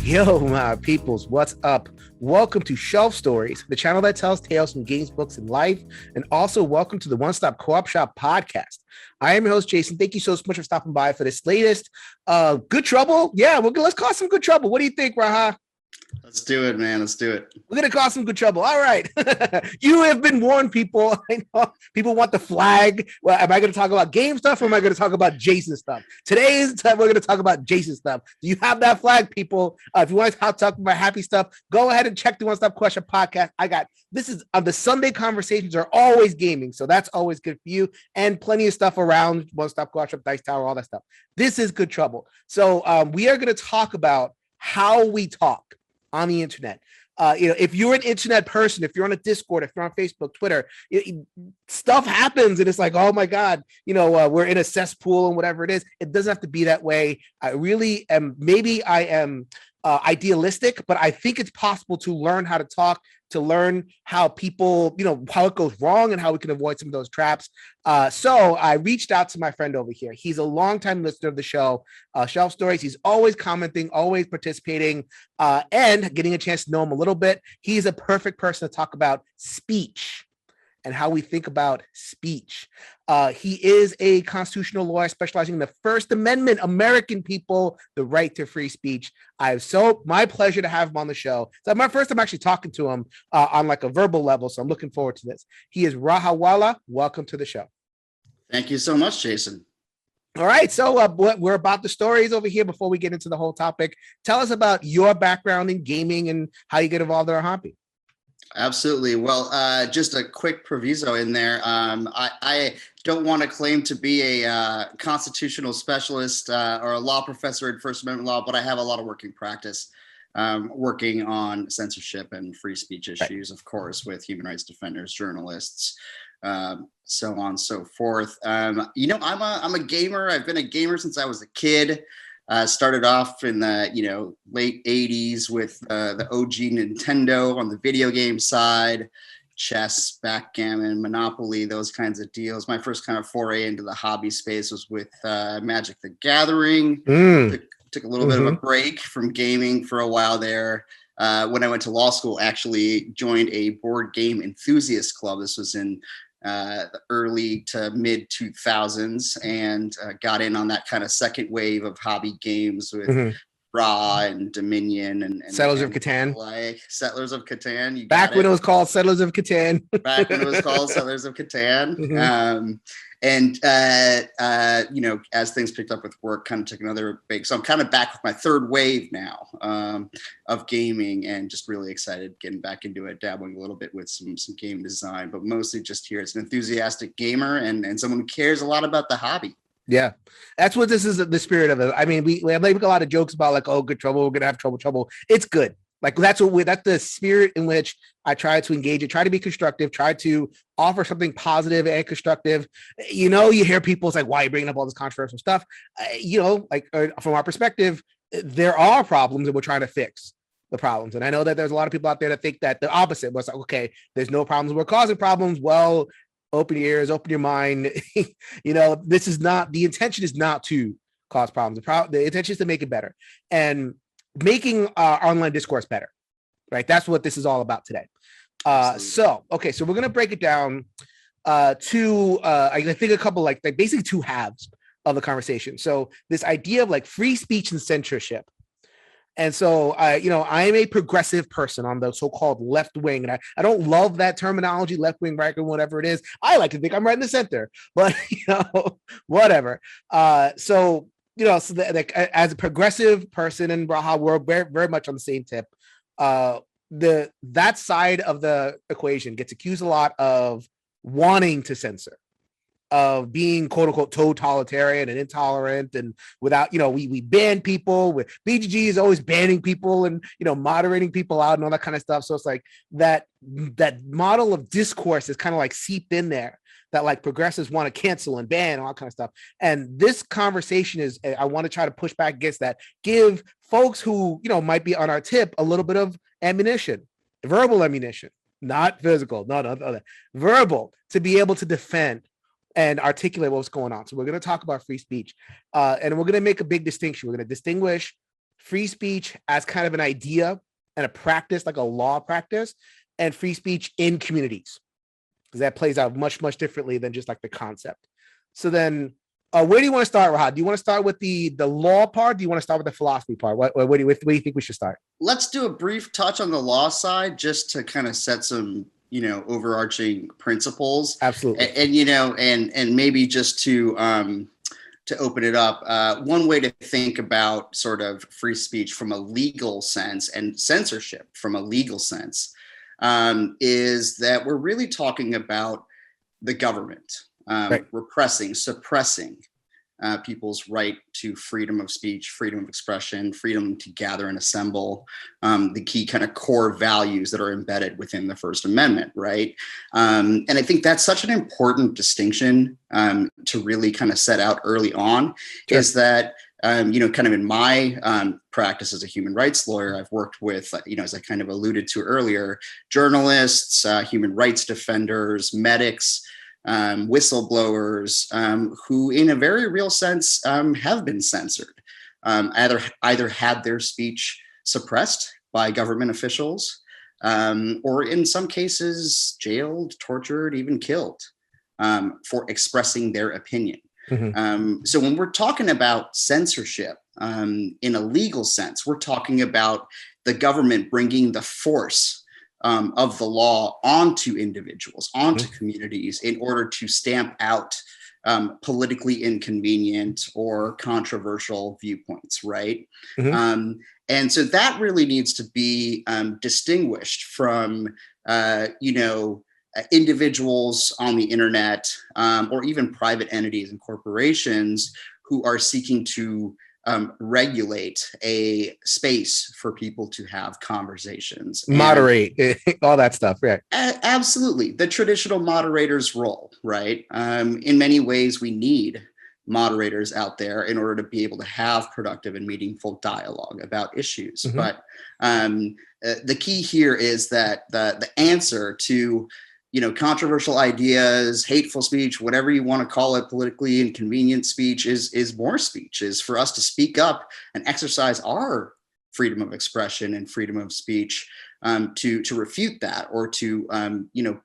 Yo, my peoples, what's up? Welcome to Shelf Stories, the channel that tells tales from games, books, and life. And also, welcome to the One Stop Co-op Shop podcast. I am your host, Jason. Thank you so much for stopping by for this latest Good Trouble. Yeah, let's cause some good trouble. What do you think, Raha? Let's do it, man. Let's do it. We're going to cause some good trouble. All right. You have been warned, people. I know people want the flag. Well, am I going to talk about game stuff or am I going to talk about Jason stuff? Today's time we're going to talk about Jason stuff. Do you have that flag, people? If you want to talk about happy stuff, go ahead and check the One Stop Question podcast. This is the Sunday conversations are always gaming. So that's always good for you. And plenty of stuff around One Stop Question, Dice Tower, all that stuff. This is good trouble. So we are going to talk about how we talk on the internet. If you're an internet person, if you're on a Discord, if you're on Facebook, Twitter, stuff happens and it's like, oh my God, we're in a cesspool and whatever it is. It doesn't have to be that way. I really am, maybe I am idealistic, but I think it's possible to learn how to talk, to learn how people, how it goes wrong and how we can avoid some of those traps. So I reached out to my friend over here. He's a longtime listener of the show, Shelf Stories. He's always commenting, always participating, and getting a chance to know him a little bit. He's a perfect person to talk about speech and how we think about speech. He is a constitutional lawyer specializing in the First Amendment, American people, the right to free speech. My pleasure to have him on the show. So my first time actually talking to him on like a verbal level. So I'm looking forward to this. He is Raha Wala. Welcome to the show. Thank you so much, Jason. All right. So we're about the stories over here before we get into the whole topic. Tell us about your background in gaming and how you get involved in our hobby. Absolutely. Well, just a quick proviso in there. I don't want to claim to be a constitutional specialist or a law professor in First Amendment law, but I have a lot of working practice working on censorship and free speech issues, of course, with human rights defenders, journalists, so on and so forth. I'm a gamer. I've been a gamer since I was a kid. Started off in the late 80s with the OG Nintendo on the video game side, chess, backgammon, Monopoly, those kinds of deals. My first kind of foray into the hobby space was with Magic the Gathering. Took a little bit of a break from gaming for a while there. When I went to law school, actually joined a board game enthusiast club. This was in the early to mid 2000s and got in on that kind of second wave of hobby games with Raw and Dominion and Settlers of Catan. Like Settlers of Catan. Back when it was called Settlers of Catan. Back when it was called Settlers of Catan. As things picked up with work, kind of took another big. So I'm kind of back with my third wave now of gaming, and just really excited getting back into it, dabbling a little bit with some game design, but mostly just here as an enthusiastic gamer and someone who cares a lot about the hobby. Yeah, that's what this is, the spirit of it. I mean, we make a lot of jokes about like, oh, good trouble, we're gonna have trouble. It's good. Like that's the spirit in which I try to engage it, try to be constructive, try to offer something positive and constructive. You hear people, it's like, why are you bringing up all this controversial stuff? From our perspective, there are problems and we're trying to fix the problems. And I know that there's a lot of people out there that think that the opposite was like, okay, there's no problems, we're causing problems. Well, open your ears, open your mind. This is not, the intention is not to cause problems. The intention is to make it better and making online discourse better, right? That's what this is all about today. So we're going to break it down to, I think a couple, like basically two halves of the conversation. So this idea of like free speech and censorship. And so, I am a progressive person on the so-called left wing, and I don't love that terminology, left wing, right wing, whatever it is. I like to think I'm right in the center, but whatever. As a progressive person in Raha, we're very, very much on the same tip. That side of the equation gets accused a lot of wanting to censor, of being quote unquote totalitarian and intolerant, and without, we ban people. With BGG is always banning people and moderating people out and all that kind of stuff. So it's like that model of discourse is kind of like seeped in there, that like progressives want to cancel and ban and all that kind of stuff. And this conversation is, I want to try to push back against that, give folks who might be on our tip a little bit of ammunition, verbal ammunition, not physical, no, verbal, to be able to defend and articulate what's going on. So we're going to talk about free speech, and we're going to make a big distinction. We're going to distinguish free speech as kind of an idea and a practice, like a law practice, and free speech in communities, because that plays out much, much differently than just like the concept. So then where do you want to start, Raha? Do you want to start with the law part? Do you want to start with the philosophy part? Where do you think we should start? Let's do a brief touch on the law side, just to kind of set some, overarching principles. Absolutely. And maybe just to open it up, one way to think about sort of free speech from a legal sense and censorship from a legal sense is that we're really talking about the government repressing, suppressing people's right to freedom of speech, freedom of expression, freedom to gather and assemble, the key kind of core values that are embedded within the First Amendment, right? And I think that's such an important distinction to really kind of set out early on, is that, kind of in my practice as a human rights lawyer, I've worked with, as I kind of alluded to earlier, journalists, human rights defenders, medics, whistleblowers, who in a very real sense have been censored, either had their speech suppressed by government officials, or in some cases jailed, tortured, even killed for expressing their opinion. So when we're talking about censorship in a legal sense, we're talking about the government bringing the force of the law onto individuals, onto communities, in order to stamp out politically inconvenient or controversial viewpoints, right? And so that really needs to be distinguished from, individuals on the internet, or even private entities and corporations who are seeking to regulate a space for people to have conversations, moderate all that stuff. Right. Absolutely. The traditional moderator's role, right? In many ways, we need moderators out there in order to be able to have productive and meaningful dialogue about issues. But the key here is that the answer to controversial ideas, hateful speech, whatever you want to call it, politically inconvenient speech, is more speech, is for us to speak up and exercise our freedom of expression and freedom of speech to refute that, or to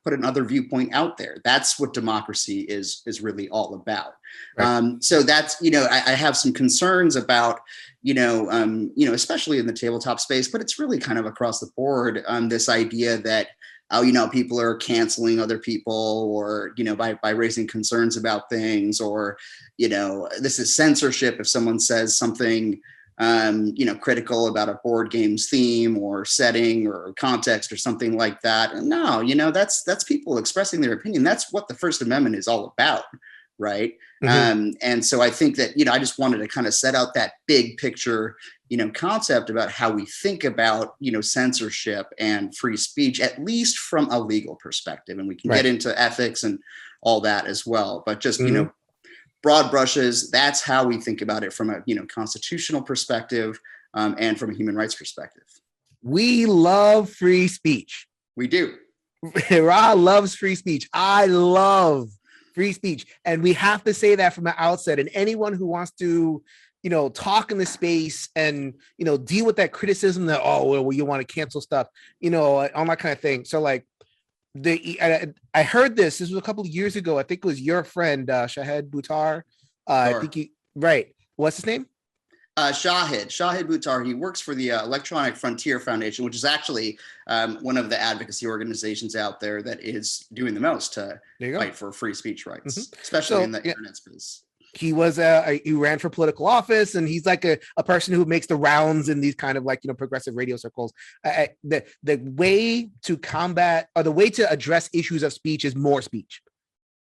put another viewpoint out there. That's what democracy is really all about. Right. So that's I have some concerns about especially in the tabletop space, but it's really kind of across the board, this idea that people are canceling other people, or, by raising concerns about things, or, this is censorship if someone says something, critical about a board game's theme or setting or context or something like that. And no, that's people expressing their opinion. That's what the First Amendment is all about. Right. And so I think that, I just wanted to kind of set out that big picture, concept about how we think about, censorship and free speech, at least from a legal perspective. And we can get into ethics and all that as well. But just, broad brushes, that's how we think about it from a, constitutional perspective, and from a human rights perspective. We love free speech. We do. Raha loves free speech. I love free speech. And we have to say that from the outset. And anyone who wants to, talk in the space and, deal with that criticism that, you want to cancel stuff, all that kind of thing. So like I heard this was a couple of years ago. I think it was your friend, Shahid Buttar. I think right. What's his name? Shahid Buttar. He works for the Electronic Frontier Foundation, which is actually one of the advocacy organizations out there that is doing the most to fight for free speech rights, especially in the internet space. He was he ran for political office, and he's like a person who makes the rounds in these kind of like progressive radio circles. The way to combat, or the way to address issues of speech, is more speech,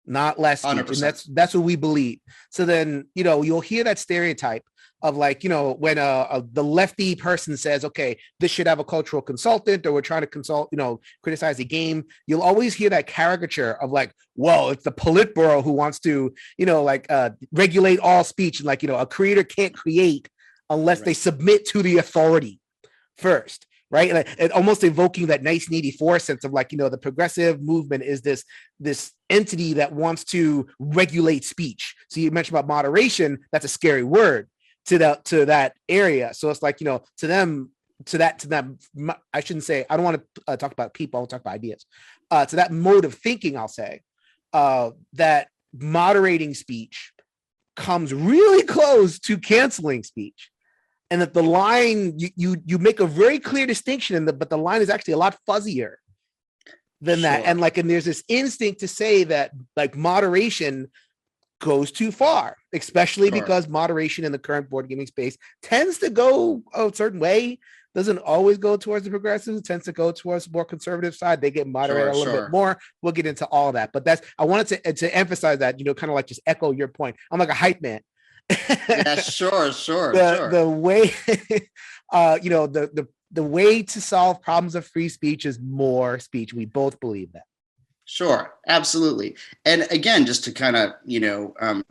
not less speech. 100%. And that's what we believe. So then you'll hear that stereotype of like, when the lefty person says, okay, this should have a cultural consultant, or we're trying to consult, criticize the game. You'll always hear that caricature of like, well, it's the Politburo who wants to, regulate all speech. And like, a creator can't create unless they submit to the authority first. Right. And almost evoking that 1984 sense of like, the progressive movement is this entity that wants to regulate speech. So you mentioned about moderation. That's a scary word to that area. So it's like, to them, I shouldn't say, I don't want to talk about people, I'll talk about ideas. To that mode of thinking, I'll say that moderating speech comes really close to canceling speech, and that the line, you make a very clear distinction but the line is actually a lot fuzzier than that. And there's this instinct to say that like moderation goes too far, especially because moderation in the current board gaming space tends to go a certain way, doesn't always go towards the progressives, tends to go towards the more conservative side. They get moderated a little bit more. We'll get into all of that. But I wanted to emphasize that, kind of like just echo your point. I'm like a hype man. Yeah, sure. The way, the way to solve problems of free speech is more speech. We both believe that. Sure, absolutely. And again, just to kind of,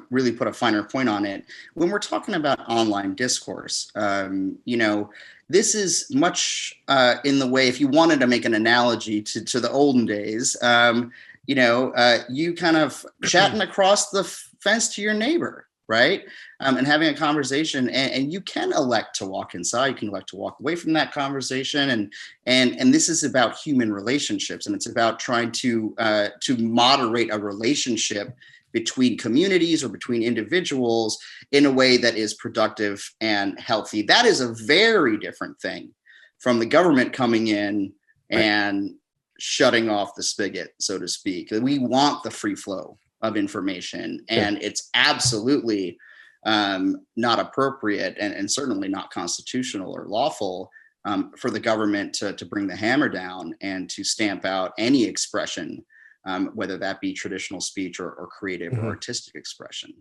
really put a finer point on it, when we're talking about online discourse, this is much in the way, if you wanted to make an analogy to the olden days, you kind of chatting across the fence to your neighbor, right? And having a conversation, and you can elect to walk inside, you can elect to walk away from that conversation, and this is about human relationships, and it's about trying to moderate a relationship between communities or between individuals in a way that is productive and healthy. That is a very different thing from the government coming in and shutting off the spigot, so to speak. We want the free flow of information, and it's absolutely not appropriate and certainly not constitutional or lawful for the government to bring the hammer down and to stamp out any expression, whether that be traditional speech or creative or artistic expression.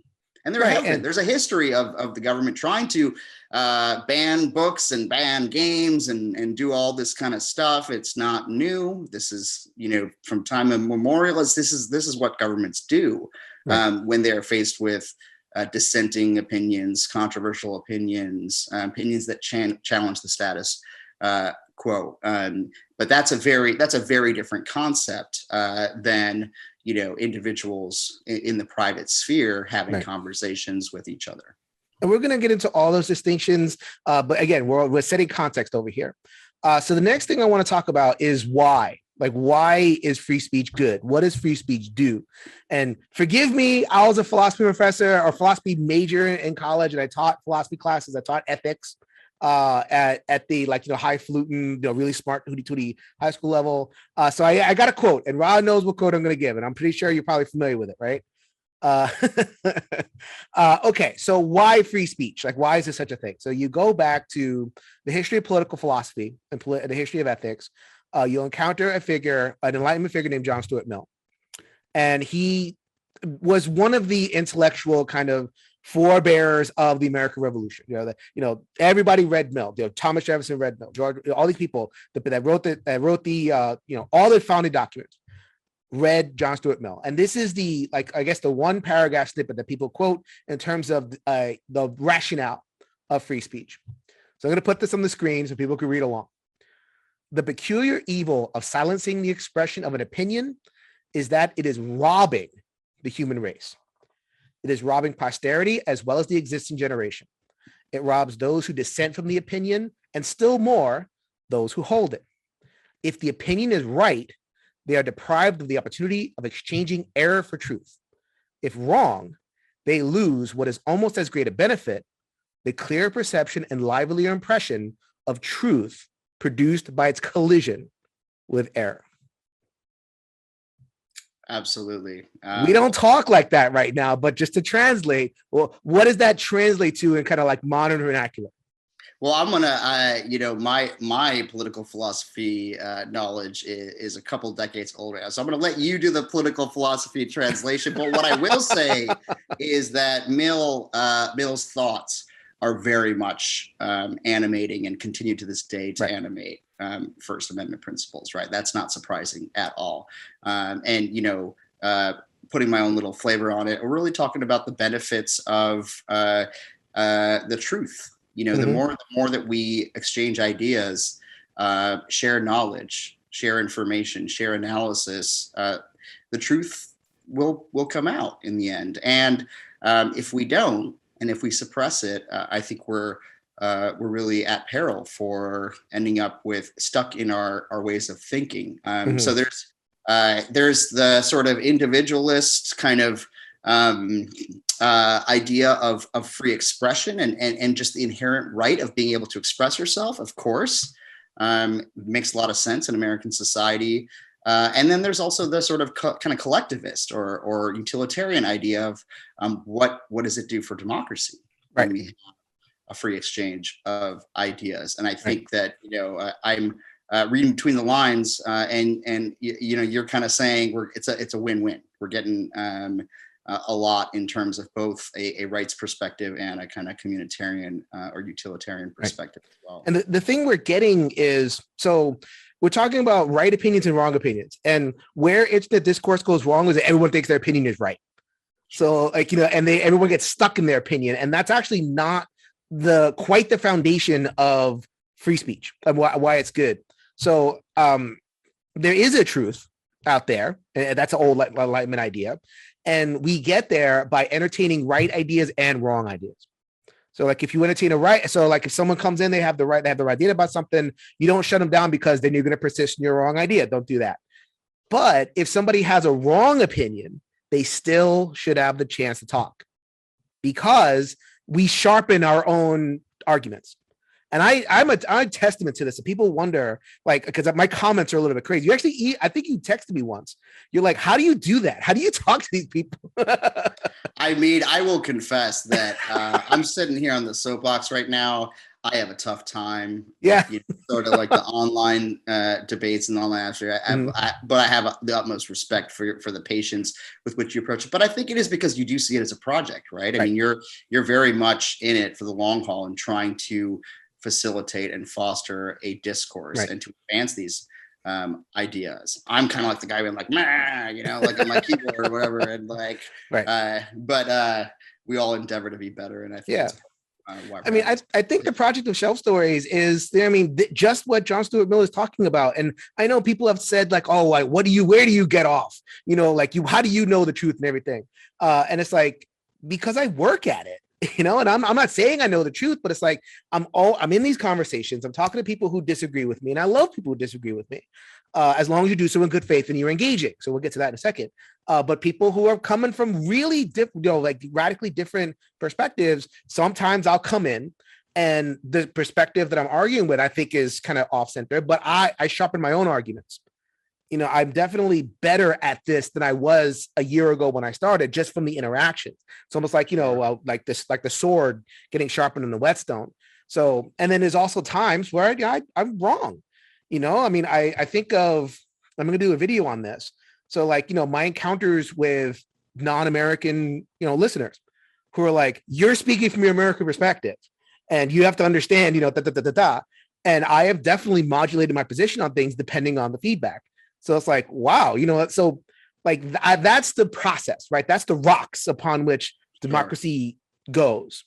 And there's a history of the government trying to ban books and ban games and do all this kind of stuff. It's not new. This is, from time immemorial, this is what governments do when they're faced with dissenting opinions, controversial opinions, opinions that challenge the status quo. But that's a very different concept than individuals in the private sphere having conversations with each other. And we're going to get into all those distinctions, but again, we're setting context over here. So the next thing I want to talk about is why. Like, why is free speech good? What does free speech do? And forgive me, I was a philosophy professor or philosophy major in college, and I taught philosophy classes. I taught ethics at the highfalutin, really smart hooty tooty high school level. So I got a quote, and Raha knows what quote I'm going to give, and I'm pretty sure you're probably familiar with it, right? Okay, so why free speech? Like, why is this such a thing? So you go back to the history of political philosophy and the history of ethics. You'll encounter an Enlightenment figure named John Stuart Mill. And he was one of the intellectual kind of forebearers of the American Revolution. Everybody read Mill. Thomas Jefferson read Mill. George, all these people that wrote all the founding documents read John Stuart Mill. And this is the one paragraph snippet that people quote in terms of the rationale of free speech. So I'm going to put this on the screen so people can read along. The peculiar evil of silencing the expression of an opinion is that it is robbing the human race. It is robbing posterity as well as the existing generation. It robs those who dissent from the opinion, and still more, those who hold it. If the opinion is right, they are deprived of the opportunity of exchanging error for truth. If wrong, they lose what is almost as great a benefit, the clear perception and livelier impression of truth produced by its collision with error. Absolutely. We don't talk like that right now, but just to translate, well, what does that translate to in kind of like modern vernacular? Well, I'm gonna, my political philosophy knowledge is a couple decades older now, so I'm gonna let you do the political philosophy translation. But what I will say is that Mill's thoughts are very much animating and continue to this day to animate First Amendment principles, right? That's not surprising at all. Putting my own little flavor on it, we're really talking about the benefits of the truth. The more that we exchange ideas, share knowledge, share information, share analysis, the truth will come out in the end. And if we don't, And if we suppress it, I think we're really at peril for ending up with stuck in our ways of thinking. So there's the sort of individualist kind of idea of free expression and just the inherent right of being able to express yourself, of course. Makes a lot of sense in American society. And then there's also the sort of kind of collectivist or utilitarian idea of what does it do for democracy when we have a free exchange of ideas. And I think that, I'm reading between the lines and you're kind of saying it's a win-win. We're getting a lot in terms of both a rights perspective and a kind of communitarian or utilitarian perspective as well. And the thing we're getting is, so we're talking about right opinions and wrong opinions, and where internet discourse goes wrong is that everyone thinks their opinion is right. So and everyone gets stuck in their opinion, and that's actually not quite the foundation of free speech and why it's good. So there is a truth out there, and that's an old Enlightenment idea. And we get there by entertaining right ideas and wrong ideas. So like if you entertain if someone comes in, they have the right idea about something, you don't shut them down because then you're going to persist in your wrong idea. Don't do that. But if somebody has a wrong opinion, they still should have the chance to talk, because we sharpen our own arguments. And I'm a testament to this. And people wonder, because my comments are a little bit crazy. I think you texted me once. You're like, how do you do that? How do you talk to these people? I mean, I will confess that I'm sitting here on the soapbox right now. I have a tough time. Yeah. Sort of like the online debates and online answer. But I have the utmost respect for the patience with which you approach it. But I think it is because you do see it as a project, right? I mean, you're very much in it for the long haul and trying to facilitate and foster a discourse and to advance these ideas. I'm kind of like the guy being like, like on my keyboard or whatever, and but we all endeavor to be better, and I think that's I think the project of shelf stories is, just what John Stuart Mill is talking about. And I know people have said where do you get off? How do you know the truth and everything? And it's like, because I work at it. And I'm not saying I know the truth, but it's like I'm in these conversations. I'm talking to people who disagree with me, and I love people who disagree with me, as long as you do so in good faith and you're engaging. So we'll get to that in a second. But people who are coming from really different, radically different perspectives, sometimes I'll come in and the perspective that I'm arguing with, I think is kind of off center, but I sharpen my own arguments. I'm definitely better at this than I was a year ago when I started, just from the interactions. It's almost like, like the sword getting sharpened in the whetstone. So, and then there's also times where I'm wrong. I think I'm going to do a video on this. So my encounters with non-American, listeners who are like, you're speaking from your American perspective and you have to understand, And I have definitely modulated my position on things depending on the feedback. So it's like, wow, so that's the process, right? That's the rocks upon which democracy goes,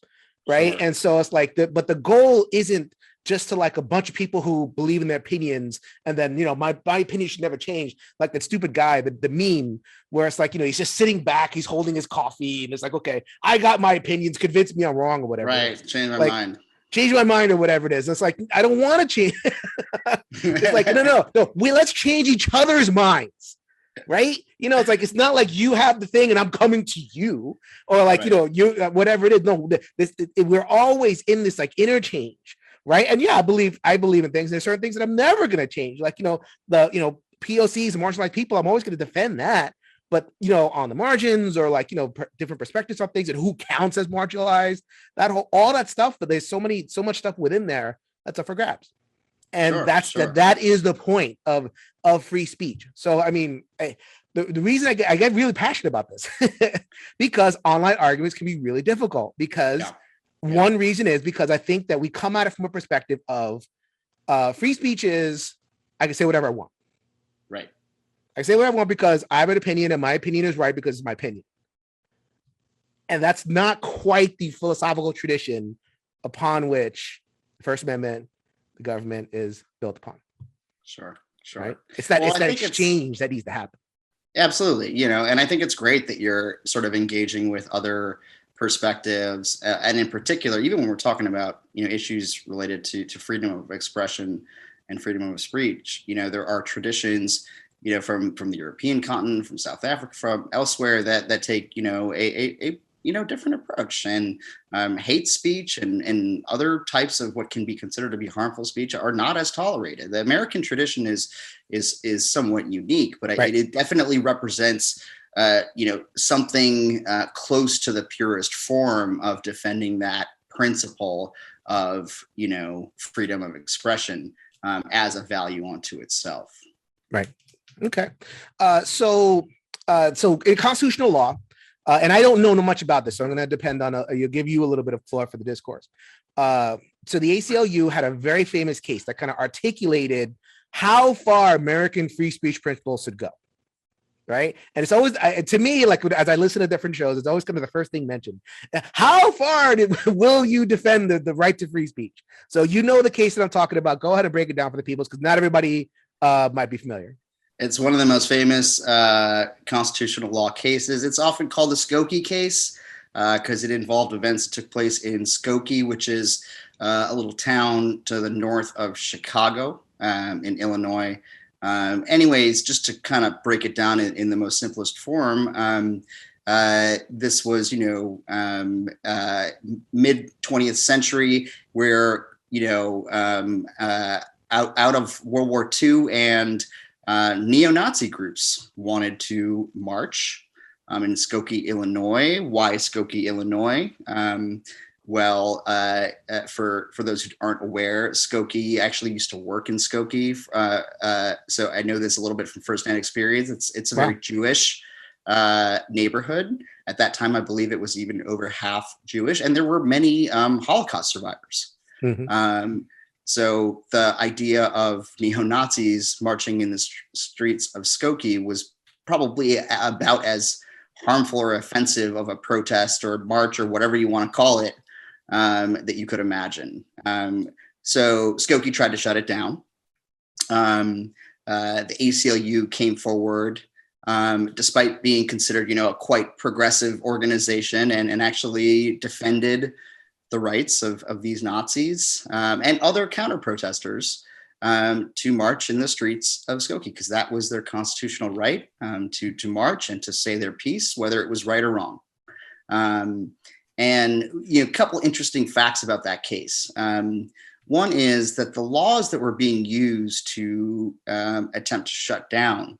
right? Sure. And so it's like, but the goal isn't just to a bunch of people who believe in their opinions. And then, my opinion should never change. Like that stupid guy, the meme where it's like, he's just sitting back, he's holding his coffee and it's like, okay, I got my opinions, convince me I'm wrong or whatever. Right, change my mind. Change my mind or whatever it is. It's like, I don't want to change. It's like, no. Let's change each other's minds. Right. It's like, it's not like you have the thing and I'm coming to you or you, whatever it is. No, we're always in this interchange. Right. And I believe in things. There's certain things that I'm never going to change. The POCs and marginalized people, I'm always going to defend that. But, on the margins or different perspectives on things and who counts as marginalized, all that stuff. But there's so much stuff within there that's up for grabs. And that is the point of free speech. So, the reason I get really passionate about this because online arguments can be really difficult because one reason is because I think that we come at it from a perspective of free speech is I can say whatever I want. Right. I say what I want because I have an opinion and my opinion is right because it's my opinion. And that's not quite the philosophical tradition upon which the First Amendment, the government is built upon. Sure. Right? It's that exchange that needs to happen. Absolutely. And I think it's great that you're sort of engaging with other perspectives, and in particular, even when we're talking about issues related to freedom of expression and freedom of speech, there are traditions, from the European continent, from South Africa, from elsewhere that take a different approach, and hate speech and other types of what can be considered to be harmful speech are not as tolerated. The American tradition is somewhat unique, but Right. it definitely represents something close to the purest form of defending that principle of freedom of expression as a value unto itself. Right. Okay. So in constitutional law, and I don't know much about this, so I'm going to depend on you'll give you a little bit of floor for the discourse. So the ACLU had a very famous case that kind of articulated how far American free speech principles should go. Right. And it's always, to me, like as I listen to different shows, it's always kind of the first thing mentioned. How far will you defend the right to free speech? So the case that I'm talking about. Go ahead and break it down for the people, because not everybody might be familiar. It's one of the most famous constitutional law cases. It's often called the Skokie case because it involved events that took place in Skokie, which is a little town to the north of Chicago in Illinois. Anyways, just to kind of break it down in the most simplest form, this was, mid 20th century, where, out of World War II, and neo-Nazi groups wanted to march in Skokie, Illinois. Why Skokie, Illinois? For those who aren't aware, Skokie actually used to work in Skokie. So I know this a little bit from firsthand experience. It's a very Jewish neighborhood. At that time, I believe it was even over half Jewish, and there were many Holocaust survivors. Mm-hmm. So the idea of neo-Nazis marching in the streets of Skokie was probably about as harmful or offensive of a protest or march or whatever you want to call it that you could imagine. So Skokie tried to shut it down. The ACLU came forward, despite being considered, a quite progressive organization, and actually defended the rights of these Nazis and other counter protesters to march in the streets of Skokie, because that was their constitutional right to march and to say their piece, whether it was right or wrong. And a couple interesting facts about that case. One is that the laws that were being used to attempt to shut down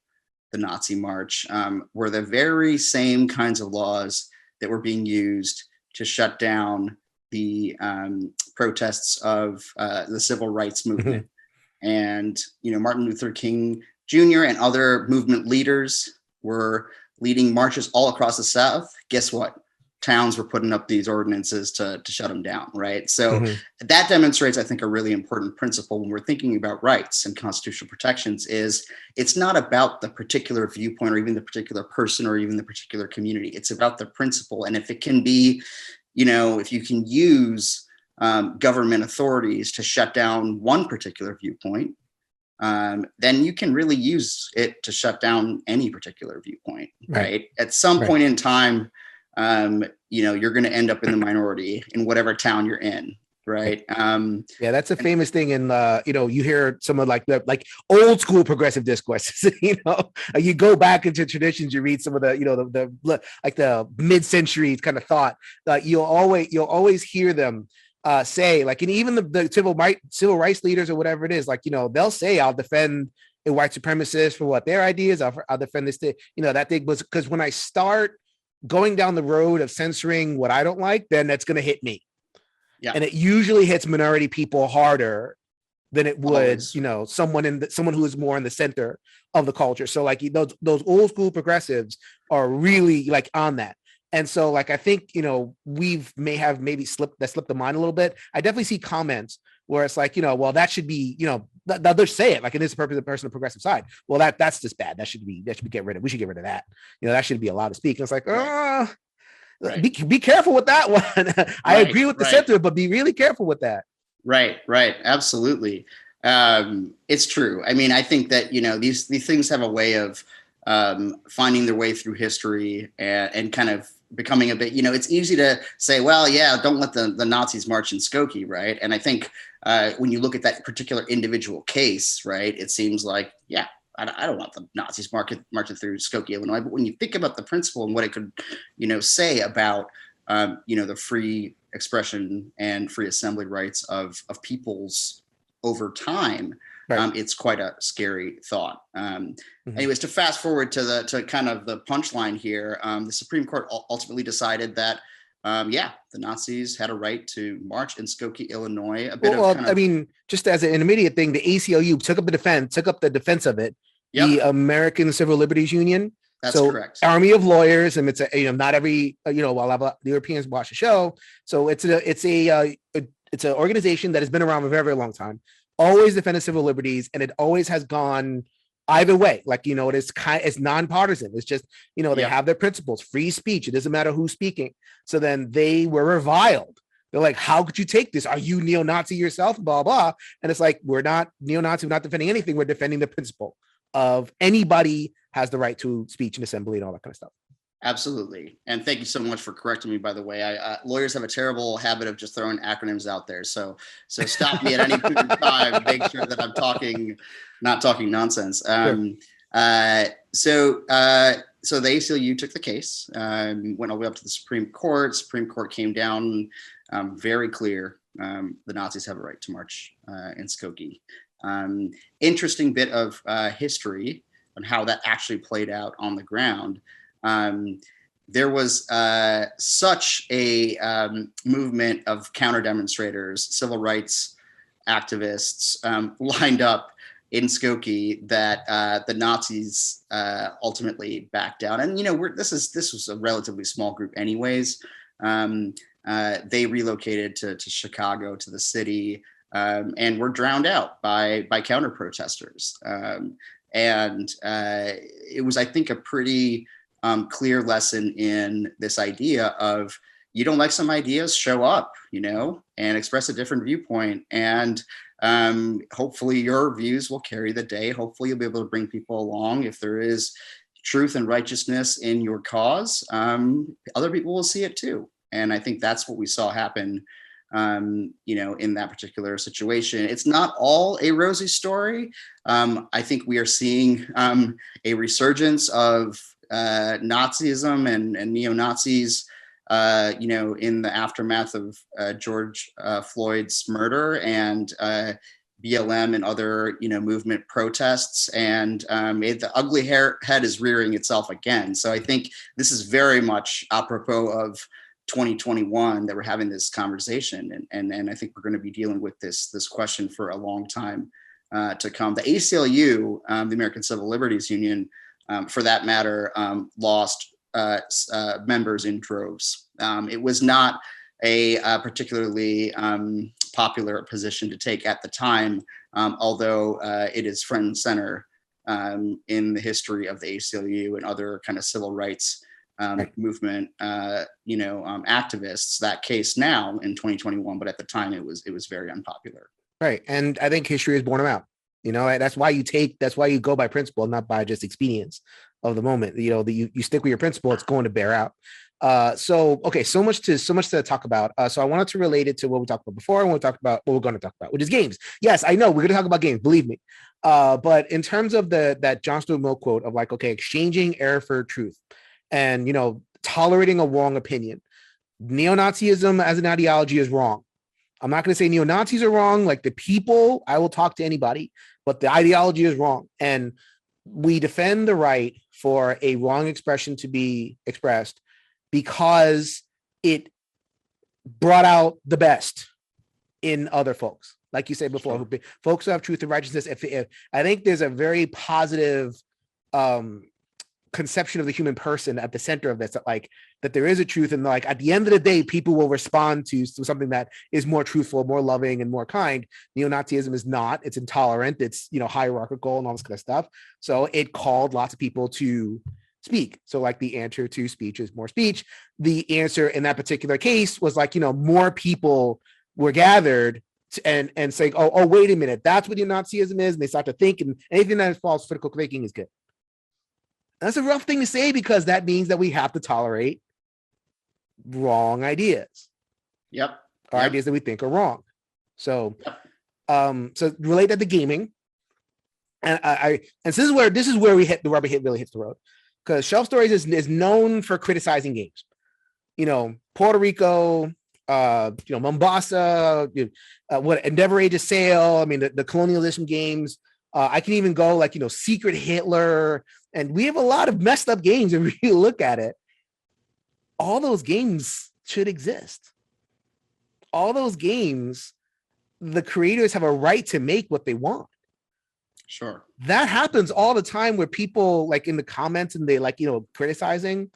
the Nazi march were the very same kinds of laws that were being used to shut down the protests of the civil rights movement. Mm-hmm. And, Martin Luther King Jr. and other movement leaders were leading marches all across the South. Guess what? Towns were putting up these ordinances to shut them down, right? So that demonstrates, I think, a really important principle when we're thinking about rights and constitutional protections is it's not about the particular viewpoint or even the particular person or even the particular community. It's about the principle. And if it can be, if you can use government authorities to shut down one particular viewpoint, then you can really use it to shut down any particular viewpoint, right? At some point in time, you're going to end up in the minority in whatever town you're in, right? Yeah, that's a famous thing. In you hear some of like old school progressive discourses. You go back into traditions, you read some of the the mid-century kind of thought. You'll always hear them say, like, and even the civil rights leaders or whatever it is, like, they'll say, I'll defend a white supremacist for what their ideas. I'll defend this thing. That thing was because when I start going down the road of censoring what I don't like, then that's going to hit me. Yeah. And it usually hits minority people harder than it would, someone who is more in the center of the culture. So like those old school progressives are really like on that. And so like, I think, maybe slipped the mind a little bit. I definitely see comments where it's like, well, that should be, they'll say it like, and this is the person on the progressive side. Well, that's just bad. That should be get rid of. We should get rid of that. That shouldn't be allowed to speak. And it's like, Right. Be careful with that one. I agree with the center, but be really careful with that. Right. Absolutely. It's true. I mean, I think that, these things have a way of finding their way through history and kind of becoming a bit, it's easy to say, well, yeah, don't let the Nazis march in Skokie, right? And I think when you look at that particular individual case, right, it seems like, yeah, I don't want the Nazis marching through Skokie, Illinois. But when you think about the principle and what it could, say about, the free expression and free assembly rights of peoples over time, right. It's quite a scary thought. Anyways, to fast forward to kind of the punchline here, the Supreme Court ultimately decided that, the Nazis had a right to march in Skokie, Illinois. I mean, just as an intermediate thing, the ACLU took up the defense of it. Yep. The American Civil Liberties Union. That's correct. Army of lawyers, and it's not every while the Europeans watch the show. So it's an organization that has been around for a very, very long time. Always defended civil liberties, and it always has gone either way. Like, it's nonpartisan. It's just, they have their principles, free speech. It doesn't matter who's speaking. So then they were reviled. They're like, how could you take this? Are you neo-Nazi yourself? Blah, blah. And it's like, we're not neo-Nazi. We're not defending anything. We're defending the principle of anybody has the right to speech and assembly and all that kind of stuff. Absolutely. And thank you so much for correcting me, by the way. Lawyers have a terrible habit of just throwing acronyms out there. So stop me at any point in time, make sure that I'm not talking nonsense. So the ACLU took the case, went all the way up to the Supreme Court. Supreme Court came down very clear. The Nazis have a right to march in Skokie. Interesting bit of history on how that actually played out on the ground. There was such a movement of counter demonstrators, civil rights activists lined up in Skokie that the Nazis ultimately backed down. And this was a relatively small group, anyways. They relocated to Chicago, to the city, and were drowned out by counter protesters. And it was, I think, a pretty clear lesson in this idea of, you don't like some ideas, show up, and express a different viewpoint. And hopefully your views will carry the day. Hopefully you'll be able to bring people along. If there is truth and righteousness in your cause, other people will see it too. And I think that's what we saw happen, in that particular situation. It's not all a rosy story. I think we are seeing a resurgence of Nazism and neo-Nazis, in the aftermath of George Floyd's murder and BLM and other, movement protests. And the ugly head is rearing itself again. So I think this is very much apropos of 2021 that we're having this conversation. And I think we're going to be dealing with this question for a long time to come. The ACLU, the American Civil Liberties Union, for that matter, lost members in droves. It was not a particularly popular position to take at the time, although it is front and center in the history of the ACLU and other kind of civil rights movement, activists. That case now in 2021, but at the time it was very unpopular. Right, and I think history has borne them out. That's why you go by principle, not by just expedience of the moment. You stick with your principle, it's going to bear out. So much to talk about. So I wanted to relate it to what we talked about before, and what we're going to talk about, which is games. Yes, I know we're going to talk about games, believe me. But in terms of that John Stuart Mill quote of exchanging error for truth, and tolerating a wrong opinion, neo-Nazism as an ideology is wrong. I'm not going to say neo-Nazis are wrong. Like the people, I will talk to anybody, but the ideology is wrong. And we defend the right for a wrong expression to be expressed because it brought out the best in other folks. Like you said before, folks who have truth and righteousness. If I think there's a very positive conception of the human person at the center of this, that there is a truth, and at the end of the day, people will respond to something that is more truthful, more loving, and more kind. Neo-Nazism is not. It's intolerant. It's hierarchical and all this kind of stuff. So it called lots of people to speak. So the answer to speech is more speech. The answer in that particular case was more people were gathered and saying, oh, wait a minute, that's what neo-Nazism is, and they start to think, and anything that is false critical thinking is good. That's a rough thing to say, because that means that we have to tolerate wrong ideas. Yep. Or ideas that we think are wrong. So, so relate that to gaming. And and this is where we hit the rubber really hits the road, because Shelf Stories is known for criticizing games. Puerto Rico, Mombasa, what Endeavor Age of Sail. I mean, the colonialism games. I can even go like, Secret Hitler, and we have a lot of messed up games if you look at it. All those games should exist. All those games, the creators have a right to make what they want. Sure. That happens all the time where people like in the comments and they like, criticizing,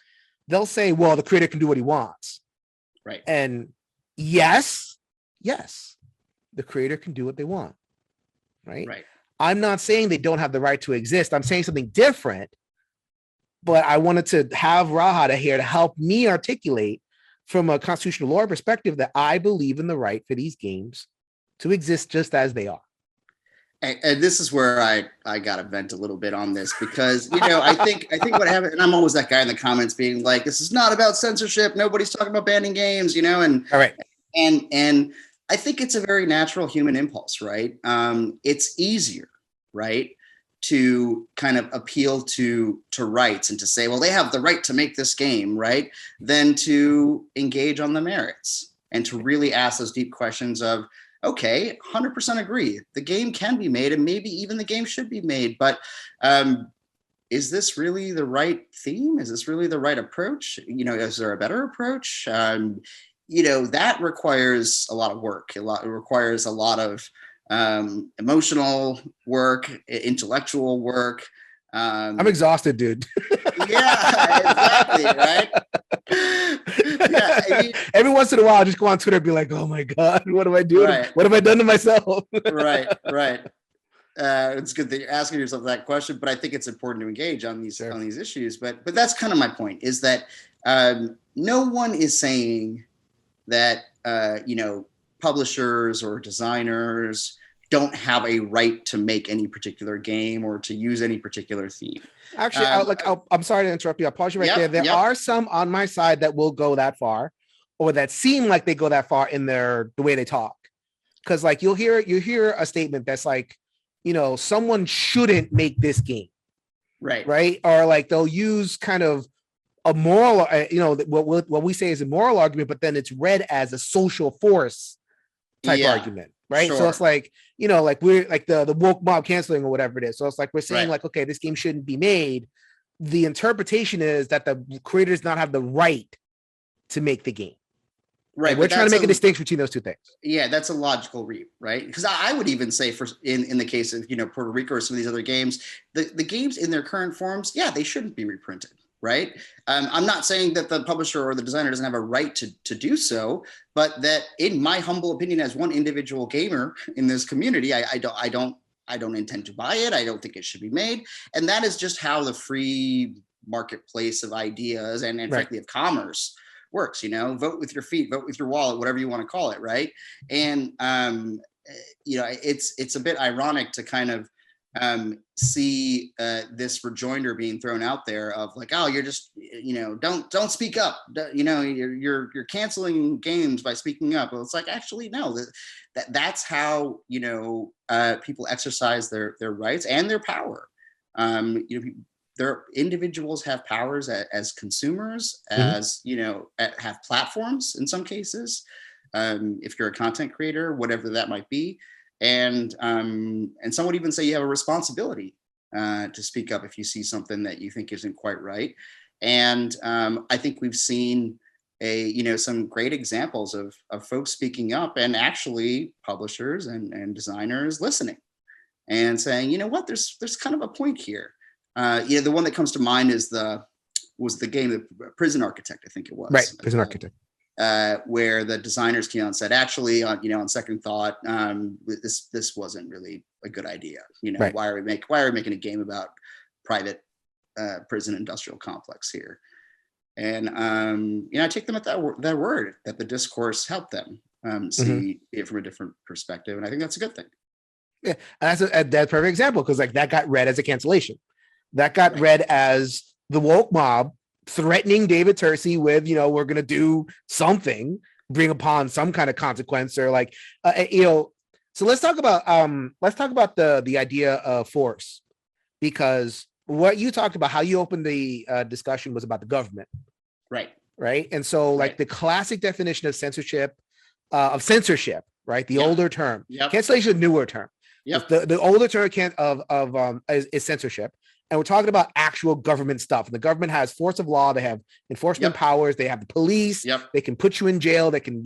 they'll say, well, the creator can do what he wants. Right. And yes, the creator can do what they want. Right. Right. I'm not saying they don't have the right to exist. I'm saying something different, but I wanted to have Raha here to help me articulate from a constitutional law perspective that I believe in the right for these games to exist just as they are. And this is where I got to vent a little bit on this, because, I think what happened, and I'm always that guy in the comments being like, this is not about censorship. Nobody's talking about banning games, and all right. And I think it's a very natural human impulse, right? It's easier, right, to kind of appeal to rights and to say, well, they have the right to make this game, right, than to engage on the merits and to really ask those deep questions of, okay, 100% agree. The game can be made, and maybe even the game should be made. But is this really the right theme? Is this really the right approach? Is there a better approach? That requires a lot of work. It requires a lot of emotional work, intellectual work. I'm exhausted, dude. Yeah, exactly, right? Yeah, every once in a while, I just go on Twitter and be like, "Oh my god, what am I doing? Right. What have I done to myself?" Right. It's good that you're asking yourself that question, but I think it's important to engage on these issues. But that's kind of my point: is that no one is saying that publishers or designers don't have a right to make any particular game or to use any particular theme. Actually, I'm sorry to interrupt you. I'll pause you right there. There are some on my side that will go that far, or that seem like they go that far in the way they talk. Because like you hear a statement that's like, someone shouldn't make this game, right, or like they'll use kind of a moral, what we say is a moral argument, but then it's read as a social force type argument. Right. Sure. So it's like, like we're like the woke mob canceling or whatever it is. So it's like, we're saying like, okay, this game shouldn't be made. The interpretation is that the creator does not have the right to make the game. Right. And we're trying to make a distinction between those two things. Yeah, that's a logical read, right? Because I would even say in the case of, Puerto Rico or some of these other games, the games in their current forms, they shouldn't be reprinted. Right. I'm not saying that the publisher or the designer doesn't have a right to do so, but that in my humble opinion, as one individual gamer in this community, I don't intend to buy it. I don't think it should be made. And that is just how the free marketplace of ideas and frankly of commerce works. Vote with your feet, vote with your wallet, whatever you want to call it. Right. And, it's a bit ironic to kind of see this rejoinder being thrown out there of like, oh, you're just, don't speak up. You're canceling games by speaking up. Well, it's like, actually, no, that's how, people exercise their rights and their power. Their individuals have powers as consumers, as, have platforms in some cases. If you're a content creator, whatever that might be. And some would even say you have a responsibility to speak up if you see something that you think isn't quite right. And I think we've seen some great examples of folks speaking up, and actually publishers and designers listening and saying, there's kind of a point here. The one that comes to mind is was the game, the Prison Architect, I think it was. Right, Prison Architect. Where the designers came out and said, actually, on second thought, this wasn't really a good idea. Why are we making a game about private prison industrial complex here? And I take them at that word, that the discourse helped them see it from a different perspective, and I think that's a good thing. Yeah, and that's a perfect example, because like that got read as a cancellation. That got read as the woke mob threatening David Tercey with, we're going to do something, bring upon some kind of consequence, or like, so let's talk about the idea of force, because what you talked about, how you opened the discussion was about the government. Right. And so like the classic definition of censorship, right? The older term. Cancellation is a newer term. The older term is censorship. And we're talking about actual government stuff. And the government has force of law. They have enforcement powers. They have the police. They can put you in jail. They can,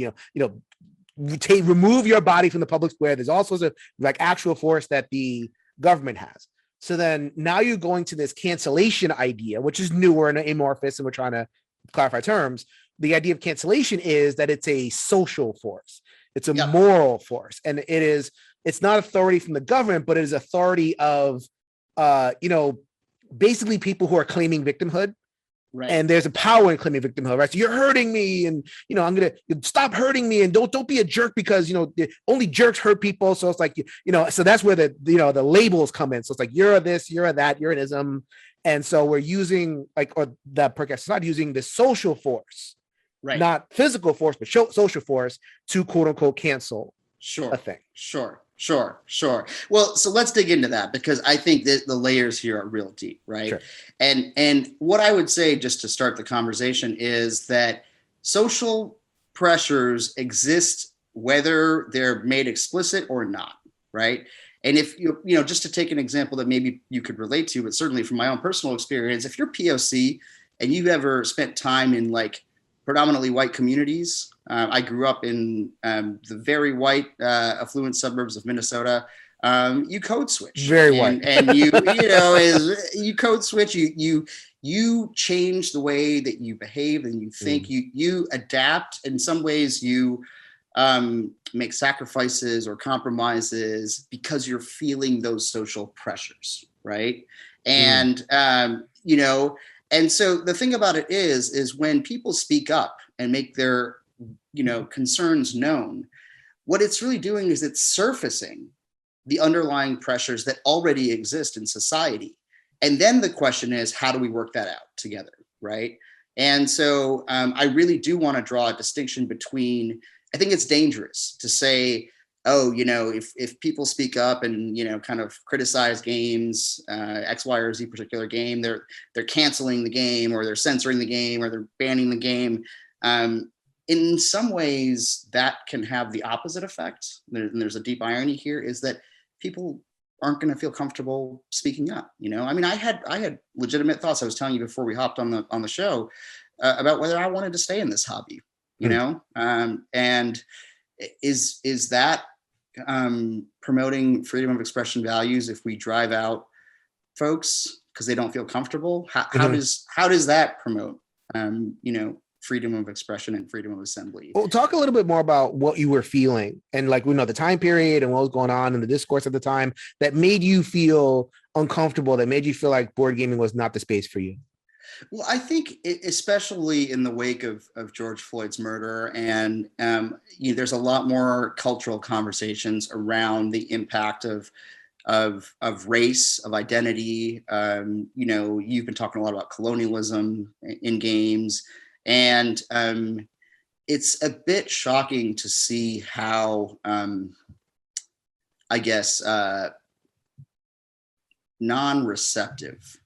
remove your body from the public square. There's all sorts of like actual force that the government has. So then now you're going to this cancellation idea, which is newer and amorphous, and we're trying to clarify terms. The idea of cancellation is that it's a social force. It's a moral force. And it's not authority from the government, but it is authority of, basically people who are claiming victimhood. Right. And there's a power in claiming victimhood, right? So you're hurting me, and I'm gonna stop hurting me, and don't be a jerk, because only jerks hurt people. So it's like so that's where the the labels come in. So it's like you're a this, you're a that, you're an ism, and so we're using the podcast is not using the social force, right? Not physical force, but social force to quote unquote cancel a thing. Sure. Well, so let's dig into that, because I think that the layers here are real deep, right? Sure. And what I would say, just to start the conversation, is that social pressures exist whether they're made explicit or not, right? And if just to take an example that maybe you could relate to, but certainly from my own personal experience, if you're POC and you've ever spent time in like predominantly white communities. I grew up in the very white, affluent suburbs of Minnesota. You code switch, very white, and you code switch. You change the way that you behave and you think. You adapt. In some ways, you make sacrifices or compromises because you're feeling those social pressures, right? And And so the thing about it is when people speak up and make their, concerns known, what it's really doing is it's surfacing the underlying pressures that already exist in society. And then the question is, how do we work that out together, right? And so I really do want to draw a distinction between, I think it's dangerous to say, if people speak up and, kind of criticize games, X, Y, or Z particular game, they're canceling the game, or they're censoring the game, or they're banning the game. In some ways that can have the opposite effect. And there's a deep irony here, is that people aren't going to feel comfortable speaking up. I had legitimate thoughts. I was telling you before we hopped on the show about whether I wanted to stay in this hobby, and is that promoting freedom of expression values if we drive out folks because they don't feel comfortable? How does that promote freedom of expression and freedom of assembly? Well, talk a little bit more about what you were feeling, and like we know the time period and what was going on in the discourse at the time that made you feel uncomfortable, that made you feel like board gaming was not the space for you. Well, I think especially in the wake of George Floyd's murder, and there's a lot more cultural conversations around the impact of race, of identity. You've been talking a lot about colonialism in games, and it's a bit shocking to see how, non-receptive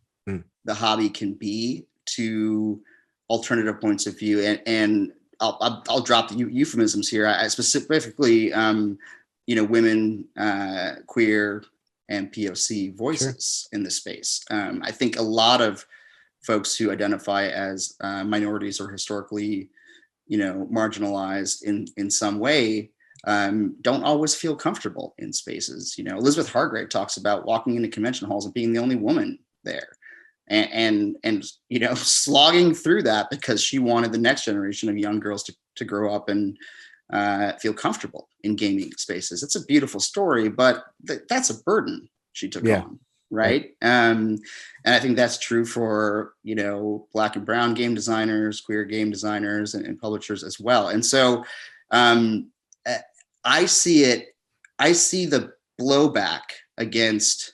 the hobby can be to alternative points of view, and I'll drop the euphemisms here. I specifically, women, queer, and POC voices in this space. I think a lot of folks who identify as minorities or historically, marginalized in some way, don't always feel comfortable in spaces. Elizabeth Hargrave talks about walking into convention halls and being the only woman there. And slogging through that because she wanted the next generation of young girls to grow up and feel comfortable in gaming spaces. It's a beautiful story, but that's a burden she took on, right? And I think that's true for Black and brown game designers, queer game designers, and publishers as well. And so I see the blowback against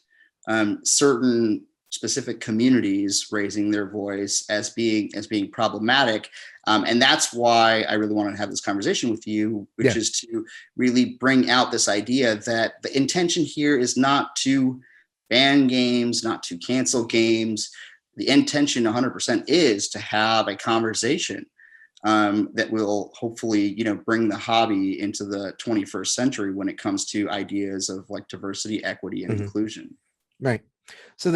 certain specific communities raising their voice as being problematic. And that's why I really wanted to have this conversation with you, which is to really bring out this idea that the intention here is not to ban games, not to cancel games. The intention 100% is to have a conversation that will hopefully, bring the hobby into the 21st century when it comes to ideas of like diversity, equity, and inclusion. Right. So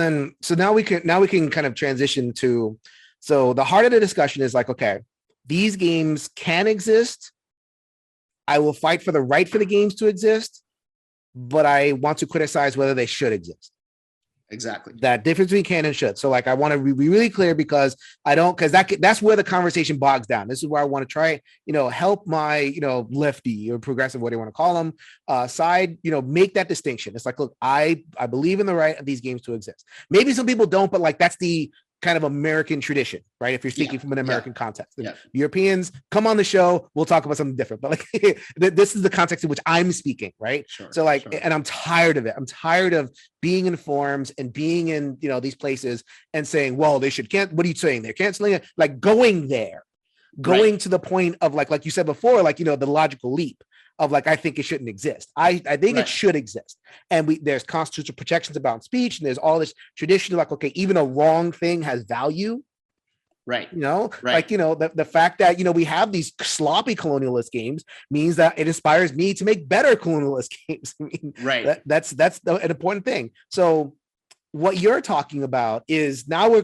now we can kind of transition to, so the heart of the discussion is like, okay, these games can exist. I will fight for the right for the games to exist, but I want to criticize whether they should exist. Exactly. That difference between can and should. So like, I want to be really clear because that's where the conversation bogs down. This is where I want to try, help my, lefty or progressive, what do you want to call them, side, make that distinction. It's like, look, I believe in the right of these games to exist. Maybe some people don't, but like, that's the kind of American tradition, right? If you're speaking from an American context, Europeans come on the show, we'll talk about something different, but like this is the context in which I'm speaking, right? So like, and I'm tired of it. I'm tired of being in forums and being in, these places and saying, well, they should what are you saying? They're canceling it, like going there, to the point of like you said before, like, the logical leap of like, I think it shouldn't exist. I think it should exist. And there's constitutional protections about speech, and there's all this tradition like, okay, even a wrong thing has value. Right. Like, the fact that, we have these sloppy colonialist games means that it inspires me to make better colonialist games. I mean, that's an important thing. So what you're talking about is now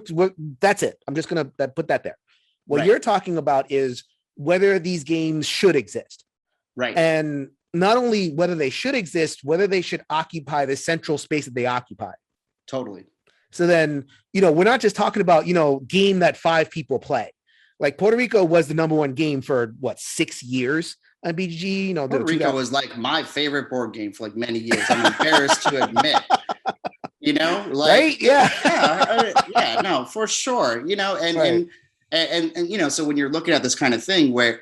that's it. I'm just going to put that there. What you're talking about is whether these games should exist. Right. And not only whether they should exist, whether they should occupy the central space that they occupy. Totally. So then, we're not just talking about, game that 5 people play. Like Puerto Rico was the number 1 game for 6 years on BGG. Puerto Rico was like my favorite board game for like many years. I'm embarrassed to admit. Right? Yeah. Yeah, no, for sure. And so when you're looking at this kind of thing where,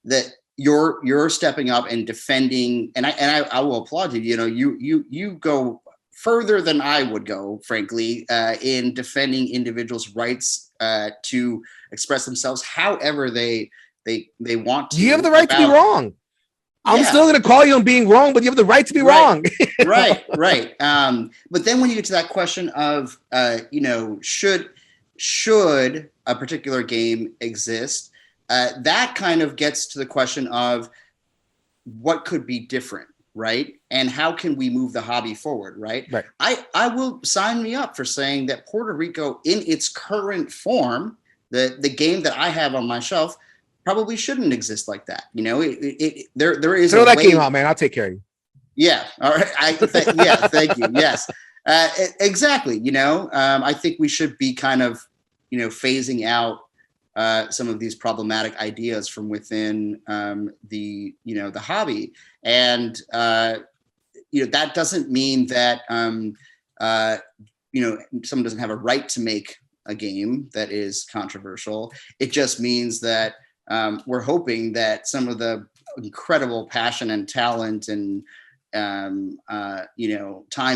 that you're stepping up and defending, and I will applaud you. You go further than I would go, frankly, in defending individuals' rights to express themselves however they want to. You have the right to be wrong. I'm still going to call you on being wrong, but you have the right to be wrong. Right. But then when you get to that question of, should a particular game exist? That kind of gets to the question of what could be different, right? And how can we move the hobby forward, right? I will sign me up for saying that Puerto Rico, in its current form, the game that I have on my shelf, probably shouldn't exist like that. There is throw that game out, man. I'll take care of you. Yeah. All right. Thank you. Yes. Exactly. I think we should be kind of, phasing out some of these problematic ideas from within the hobby, and that doesn't mean that someone doesn't have a right to make a game that is controversial. It just means that we're hoping that some of the incredible passion and talent and time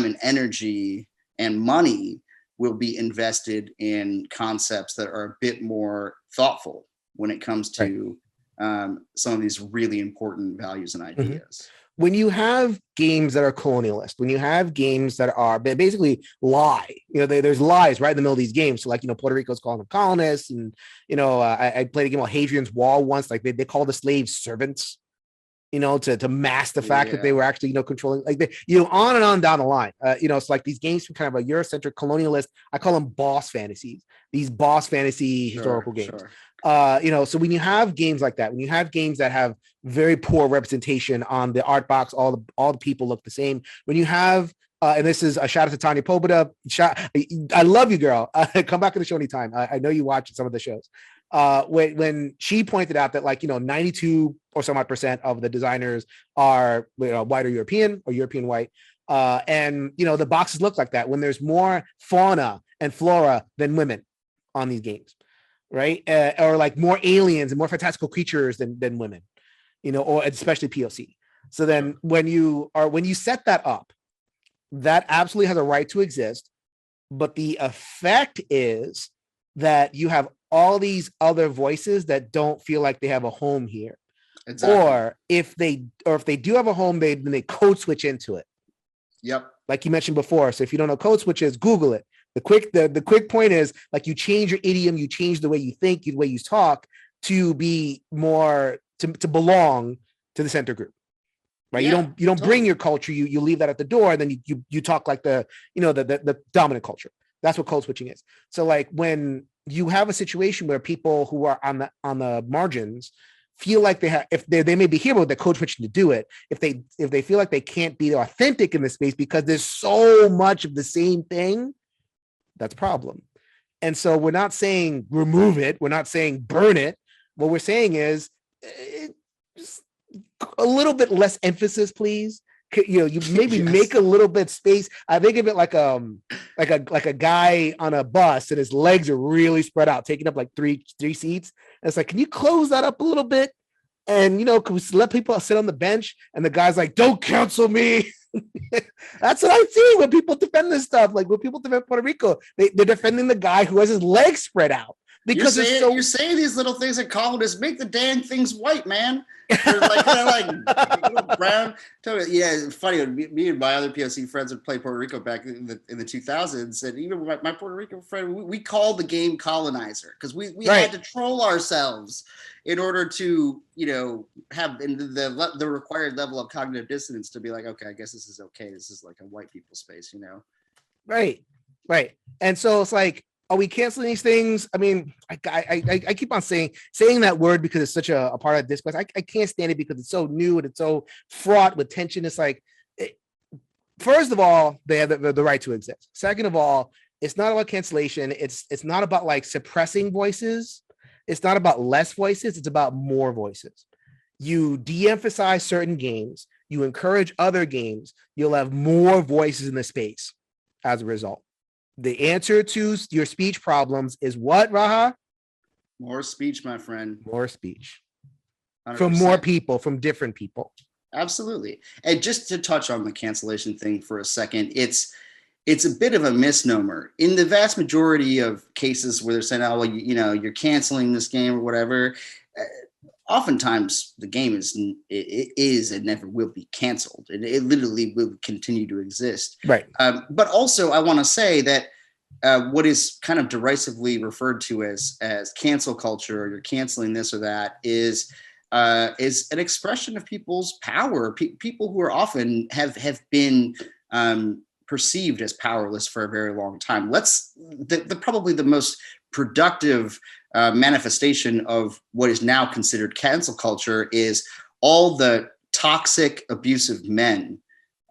and energy and money will be invested in concepts that are a bit more thoughtful when it comes to some of these really important values and ideas. When you have games that are colonialist, when you have games that are basically lie, there's lies right in the middle of these games. So like, Puerto Rico's calling them colonists, and, I played a game called Hadrian's Wall once, like they call the slaves servants, to mask the fact that they were actually, controlling, like on and on down the line. It's like these games from kind of a Eurocentric colonialist, I call them boss fantasies, these boss fantasy historical games. So when you have games like that, when you have games that have very poor representation on the art box, all the people look the same. When you have, and this is a shout out to Tanya Pobeda. I love you, girl. Come back to the show anytime. I know you watch some of the shows. When she pointed out that 92 or some odd % of the designers are white or European white. And the boxes look like that when there's more fauna and flora than women on these games. Right. Or like more aliens and more fantastical creatures than women, or especially POC. So then when you set that up, that absolutely has a right to exist. but the effect is that you have all these other voices that don't feel like they have a home here. Exactly. Or if they do have a home, then they code switch into it. Yep. Like you mentioned before. So if you don't know code switches, Google it. The quick point is, like, you change your idiom, you change the way you think, the way you talk to be more to belong to the center group. Right. Yeah, you don't bring your culture, you leave that at the door, and then you talk like the dominant culture. That's what code switching is. So like when you have a situation where people who are on the margins feel like they may be here, but they're code switching to do it. If they feel like they can't be authentic in this space because there's so much of the same thing, that's a problem. And so we're not saying remove it. We're not saying burn it. What we're saying is just a little bit less emphasis, please. You maybe yes. Make a little bit space. I think of it like a guy on a bus and his legs are really spread out, taking up like three seats. And it's like, can you close that up a little bit? And can we let people sit on the bench? And the guy's like, don't cancel me. That's what I see when people defend this stuff. Like when people defend Puerto Rico, they're defending the guy who has his legs spread out. Because you're saying these little things that colonists make the damn things white, man. They're like kind of like brown. Yeah, it's funny. Me and my other POC friends would play Puerto Rico back in the 2000s, and even my Puerto Rico friend, we called the game colonizer because we right. had to troll ourselves in order to have the required level of cognitive dissonance to be like, okay, I guess this is okay. This is like a white people space, Right. And so it's like, are we canceling these things? I mean, I keep on saying that word because it's such a part of discourse. I can't stand it because it's so new and it's so fraught with tension. It's like, first of all, they have the right to exist. Second of all, it's not about cancellation. It's not about like suppressing voices. It's not about less voices. It's about more voices. You de-emphasize certain games. You encourage other games. You'll have more voices in the space as a result. The answer to your speech problems is what, Raha? More speech, my friend. More speech. 100%. From more people, from different people. Absolutely. And just to touch on the cancellation thing for a second, it's a bit of a misnomer. In the vast majority of cases where they're saying, oh, well, you're canceling this game or whatever, oftentimes the game is and never will be canceled. It literally will continue to exist. Right. But also I want to say that what is kind of derisively referred to as cancel culture, or you're canceling this or that, is an expression of people's power. People who are often have been perceived as powerless for a very long time. Probably the most productive manifestation of what is now considered cancel culture is all the toxic, abusive men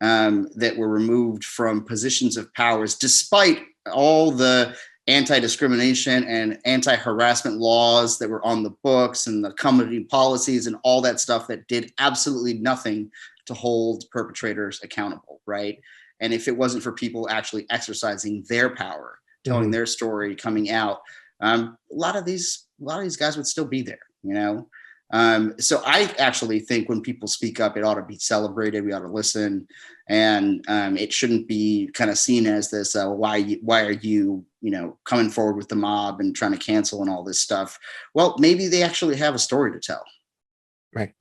that were removed from positions of powers, despite all the anti-discrimination and anti-harassment laws that were on the books and the company policies and all that stuff that did absolutely nothing to hold perpetrators accountable, right? And if it wasn't for people actually exercising their power, telling their story, coming out, a lot of these guys would still be there, So I actually think when people speak up, it ought to be celebrated. We ought to listen, and it shouldn't be kind of seen as this. Why are you coming forward with the mob and trying to cancel and all this stuff? Well, maybe they actually have a story to tell. Right.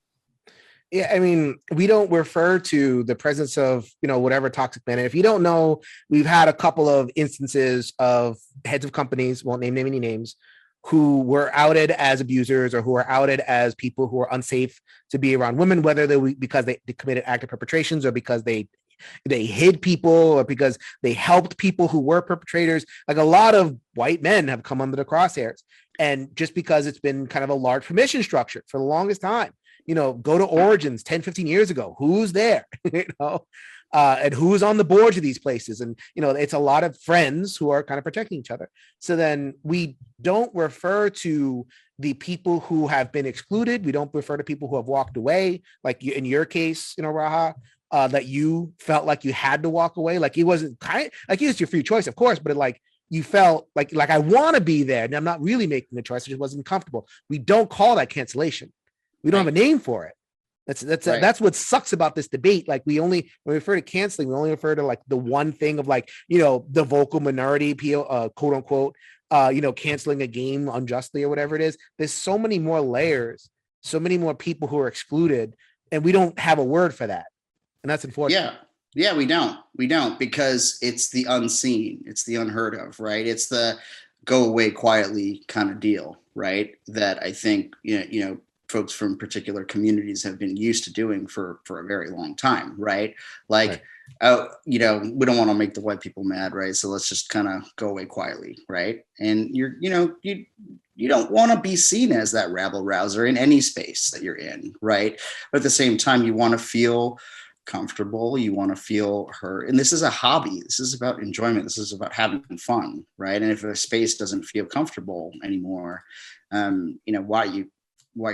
Yeah, I mean, we don't refer to the presence of, whatever toxic men. And if you don't know, we've had a couple of instances of heads of companies, won't name any names, who were outed as abusers or who are outed as people who are unsafe to be around women, whether because they committed active perpetrations or because they hid people or because they helped people who were perpetrators. Like a lot of white men have come under the crosshairs. And just because it's been kind of a large permission structure for the longest time. Go to Origins 10, 15 years ago. Who's there? And who's on the boards of these places? And, it's a lot of friends who are kind of protecting each other. So then we don't refer to the people who have been excluded. We don't refer to people who have walked away. Like in your case, Raha, that you felt like you had to walk away. Like it wasn't it was your free choice, of course, but you felt like I want to be there and I'm not really making the choice. I just wasn't comfortable. We don't call that cancellation. We don't have a name for it. Right. That's what sucks about this debate. Like when we refer to canceling, we only refer to like the one thing of like, the vocal minority, quote unquote, canceling a game unjustly or whatever it is. There's so many more layers, so many more people who are excluded, and we don't have a word for that. And that's unfortunate. Yeah, we don't because it's the unseen, it's the unheard of, right? It's the go away quietly kind of deal, right? That I think folks from particular communities have been used to doing for a very long time, right? Like, Right. oh, we don't want to make the white people mad, right? So let's just kind of go away quietly, right? And you don't want to be seen as that rabble rouser in any space that you're in, right? But at the same time, you want to feel comfortable, you want to feel heard, and this is a hobby, this is about enjoyment, this is about having fun, right? And if a space doesn't feel comfortable anymore, why are you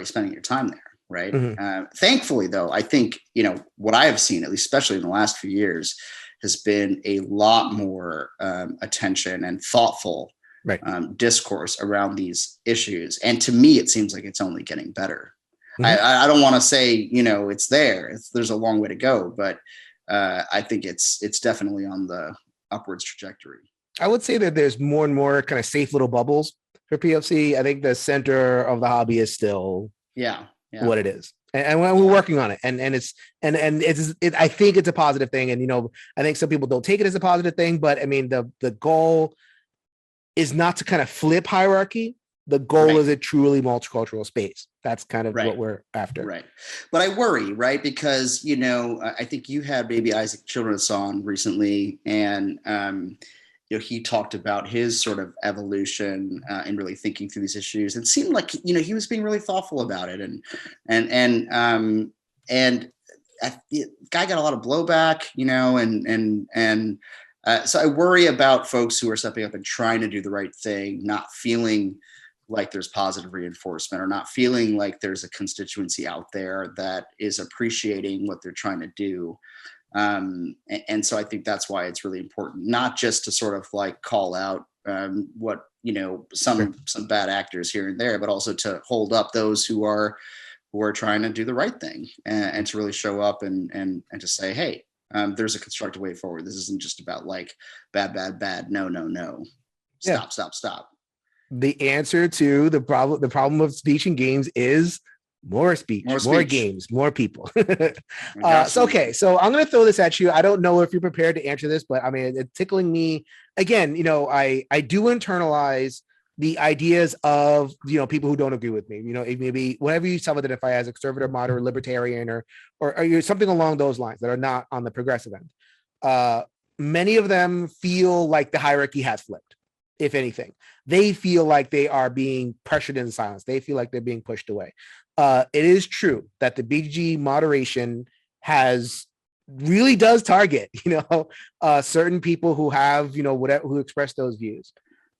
spending your time there, right? Mm-hmm. Thankfully though, I think what I have seen, at least especially in the last few years, has been a lot more attention and thoughtful Right. discourse around these issues, and to me it seems like it's only getting better. Mm-hmm. I don't want to say, it's there. There's a long way to go, but I think it's definitely on the upwards trajectory. I would say that there's more and more kind of safe little bubbles for PFC. I think the center of the hobby is still Yeah. what it is. And we're working on it. And I think it's a positive thing. And, I think some people don't take it as a positive thing, but I mean, the goal is not to kind of flip hierarchy. The goal is a truly multicultural space. That's kind of what we're after. Right. But I worry, right? Because, I think you had Baby Isaac Childress on recently, and, he talked about his sort of evolution in really thinking through these issues. It seemed like, he was being really thoughtful about it. And the guy got a lot of blowback, so I worry about folks who are stepping up and trying to do the right thing, not feeling like there's positive reinforcement, or not feeling like there's a constituency out there that is appreciating what they're trying to do. And so I think that's why it's really important, not just to sort of like call out what, some bad actors here and there, but also to hold up those who are trying to do the right thing, and to really show up and to say, hey, there's a constructive way forward. This isn't just about like bad, no. Stop. The answer to the problem of speech and games is more speech, more games, more people. Okay, so I'm going to throw this at you. I don't know if you're prepared to answer this, but I mean, it's tickling me. Again, I do internalize the ideas of, people who don't agree with me, maybe whatever you self-identify as, conservative, moderate, libertarian, or you're something along those lines that are not on the progressive end. Many of them feel like the hierarchy has flipped. If anything, they feel like they are being pressured into silence. They feel like they're being pushed away. It is true that the BGG moderation really does target, certain people who have, who express those views.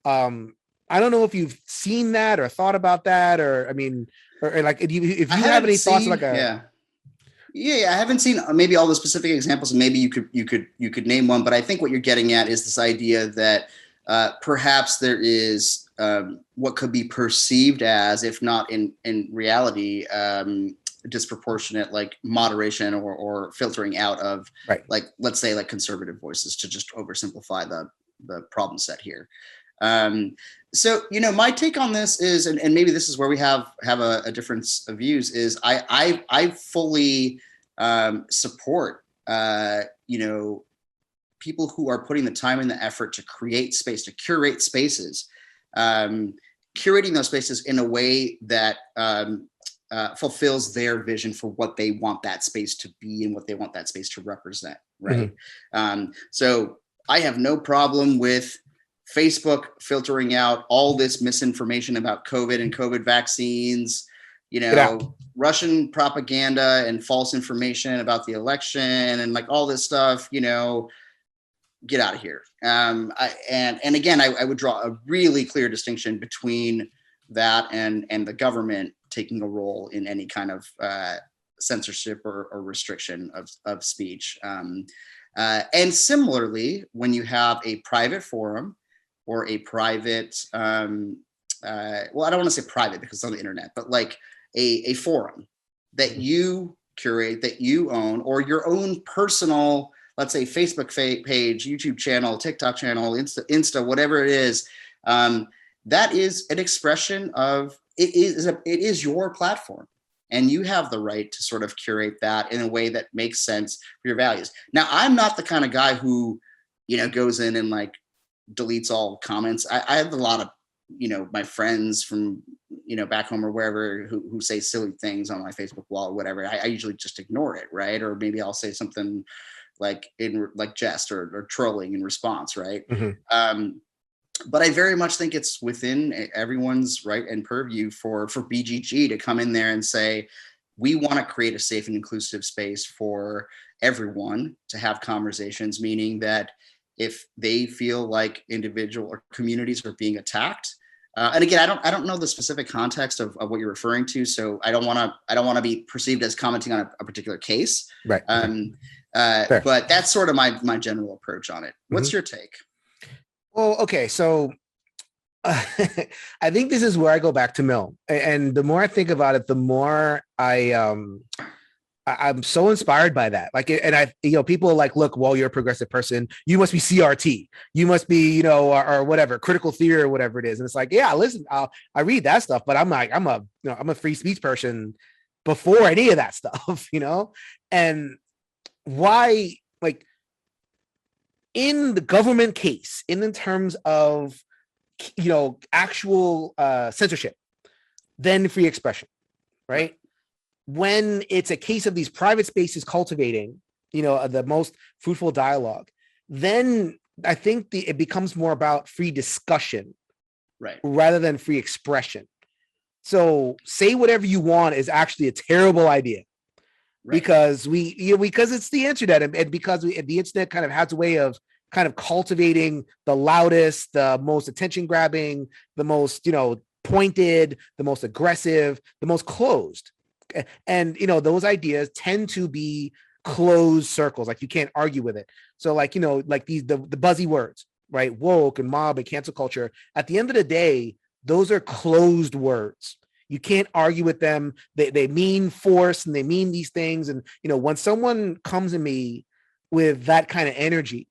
I don't know if you've seen that or thought about that, or I mean, or like if you have any thoughts like a. Yeah, I haven't seen maybe all the specific examples, and maybe you could name one, but I think what you're getting at is this idea that perhaps there is what could be perceived as, if not in reality, disproportionate like moderation or filtering out of, like, let's say, like conservative voices, to just oversimplify the problem set here. So, my take on this is, and maybe this is where we have a difference of views, is I fully support, people who are putting the time and the effort to create space, to curate spaces, curating those spaces in a way that fulfills their vision for what they want that space to be and what they want that space to represent, right? Mm-hmm. So I have no problem with Facebook filtering out all this misinformation about COVID and COVID vaccines, Russian propaganda and false information about the election and like all this stuff, get out of here. And again, I would draw a really clear distinction between that and the government taking a role in any kind of censorship or restriction of speech. And similarly, when you have a private forum or a private, well, I don't want to say private because it's on the internet, but like a forum that you curate that you own, or your own personal, let's say Facebook page, YouTube channel, TikTok channel, Insta, whatever it is, that is an expression of, it is your platform. And you have the right to sort of curate that in a way that makes sense for your values. Now, I'm not the kind of guy who, goes in and like deletes all comments. I have a lot of, my friends from, back home or wherever who say silly things on my Facebook wall or whatever. I usually just ignore it, right? Or maybe I'll say something like jest or trolling in response, right? Mm-hmm. But I very much think it's within everyone's right and purview for BGG to come in there and say, we want to create a safe and inclusive space for everyone to have conversations, meaning that if they feel like individual or communities are being attacked, and again, I don't know the specific context of what you're referring to, so I don't want to be perceived as commenting on a particular case, right? But that's sort of my general approach on it. What's your take? Well, okay, so I think this is where I go back to Mill, and the more I think about it, the more I'm so inspired by that. Like, and I, people are like, look, well, you're a progressive person, you must be CRT, you must be, or whatever, critical theory or whatever it is. And it's like, yeah, listen, I read that stuff, but I'm a free speech person before any of that stuff, and why, like, in the government case, in terms of, actual censorship, then free expression, right? When it's a case of these private spaces cultivating, the most fruitful dialogue, then I think it becomes more about free discussion, right, rather than free expression. So say whatever you want is actually a terrible idea, right? Because because it's the internet, and because the internet kind of has a way of kind of cultivating the loudest, the most attention grabbing, the most, pointed, the most aggressive, the most closed. And, those ideas tend to be closed circles. Like, you can't argue with it. So like, like the buzzy words, right? Woke and mob and cancel culture. At the end of the day, those are closed words. You can't argue with them. They mean force, and they mean these things. And, when someone comes at me with that kind of energy,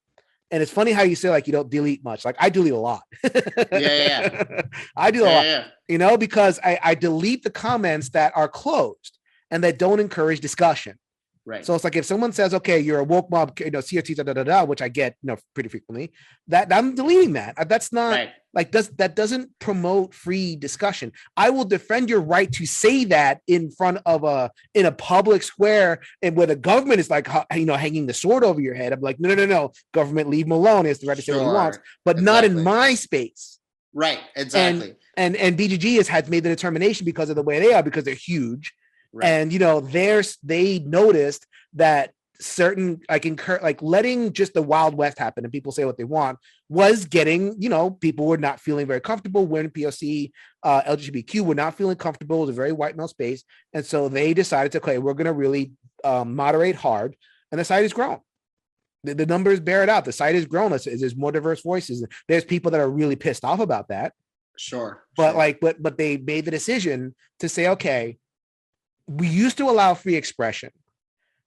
and it's funny how you say, like, you don't delete much. Like, I delete a lot. Yeah. I do a lot, because I delete the comments that are closed and that don't encourage discussion. Right. So it's like, if someone says, okay, you're a woke mob, CRT, which I get, pretty frequently, that I'm deleting that. That's not right. Like, that doesn't promote free discussion. I will defend your right to say that in front of in a public square, and where the government is like, hanging the sword over your head. I'm like, no, government, leave him alone. He has the right to say what he wants, but not in my space. Right. Exactly. And BGG has made the determination, because of the way they are, because they're huge. Right. And they noticed that certain, like letting just the Wild West happen and people say what they want was getting, people were not feeling very comfortable. When POC, LGBTQ were not feeling comfortable. It was a very white male space, and so they decided to, okay, we're going to really moderate hard, and the site has grown. The numbers bear it out. The site has grown. There's more diverse voices. There's people that are really pissed off about that. Sure. But they made the decision to say, okay, we used to allow free expression.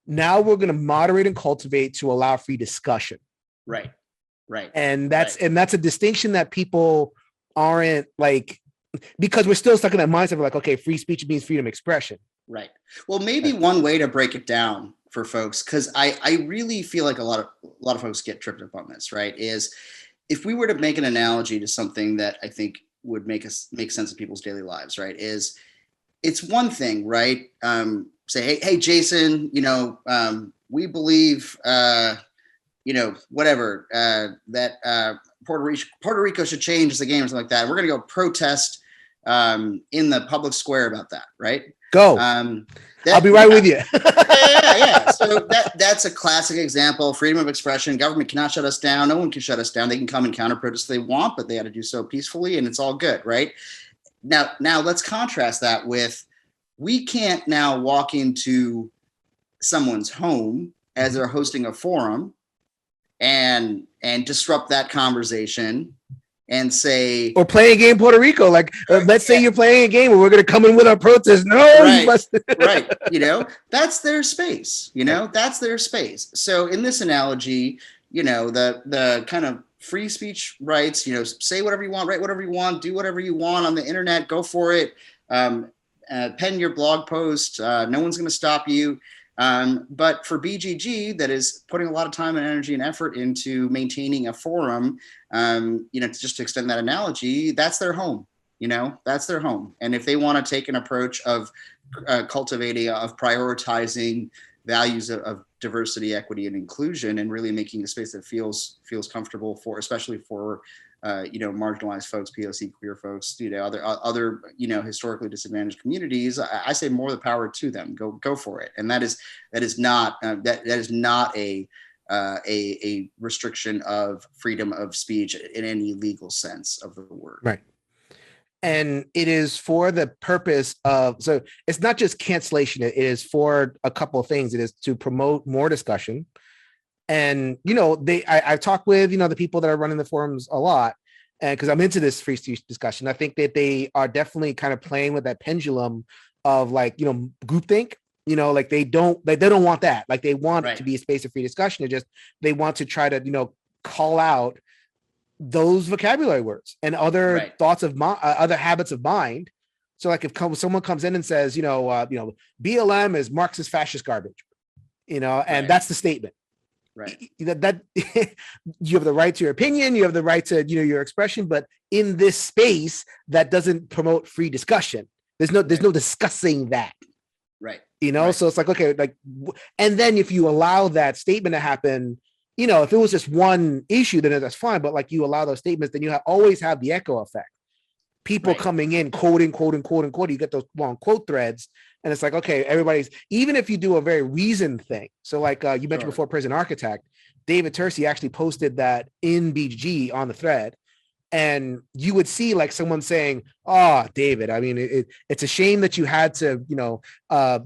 Now we're going to moderate and cultivate to allow free discussion. Right. And that's a distinction that people aren't, like, because we're still stuck in that mindset of like, okay, free speech means freedom of expression. Right. Well, maybe one way to break it down for folks, because I really feel like a lot of folks get tripped up on this, right, is if we were to make an analogy to something that I think would make sense of people's daily lives, right, is it's one thing, right? Say, hey, Jason, we believe, whatever, that Puerto Rico should change the game or something like that. We're going to go protest in the public square about that, right? Go. I'll be right with you. Yeah. So that's a classic example. Freedom of expression. Government cannot shut us down. No one can shut us down. They can come and counter protest if they want, but they had to do so peacefully, and it's all good, right? Now let's contrast that with, we can't now walk into someone's home as they're hosting a forum and disrupt that conversation and say, or playing a game in Puerto Rico. Like, let's say you're playing a game and we're going to come in with our protest. No, right, you must. right. That's their space. That's their space. So in this analogy, the kind of free speech rights, say whatever you want, write whatever you want, do whatever you want on the internet, go for it. Pen your blog post. No one's going to stop you. But for BGG, that is putting a lot of time and energy and effort into maintaining a forum, just to extend that analogy, that's their home. That's their home. And if they want to take an approach of cultivating, of prioritizing values of diversity, equity, and inclusion, and really making a space that feels comfortable for, especially for marginalized folks, POC, queer folks, other historically disadvantaged communities, I say more the power to them. Go for it. And that is not a restriction of freedom of speech in any legal sense of the word. Right. And it is for the purpose of, so it's not just cancellation. It is for a couple of things. It is to promote more discussion. And, I've talked with, the people that are running the forums a lot, and because I'm into this free speech discussion, I think that they are definitely kind of playing with that pendulum of groupthink, like they don't want that. Like they want it to be a space of free discussion. They want to try to, call out those vocabulary words and other thoughts of other habits of mind. So like if someone comes in and says, BLM is Marxist fascist garbage, and that's the statement. Right. That you have the right to your opinion, you have the right to your expression, but in this space that doesn't promote free discussion. There's no discussing that. Right. So it's like, okay, and then if you allow that statement to happen, if it was just one issue, then that's fine. But you allow those statements, then you always have the echo effect. People coming in, quoting. You get those long quote threads. And it's like, okay, everybody's, even if you do a very reasoned thing. So you mentioned before, Prison Architect, David Tercey actually posted that in BGG on the thread. And you would see someone saying, oh, David, I mean, it's a shame that you had to,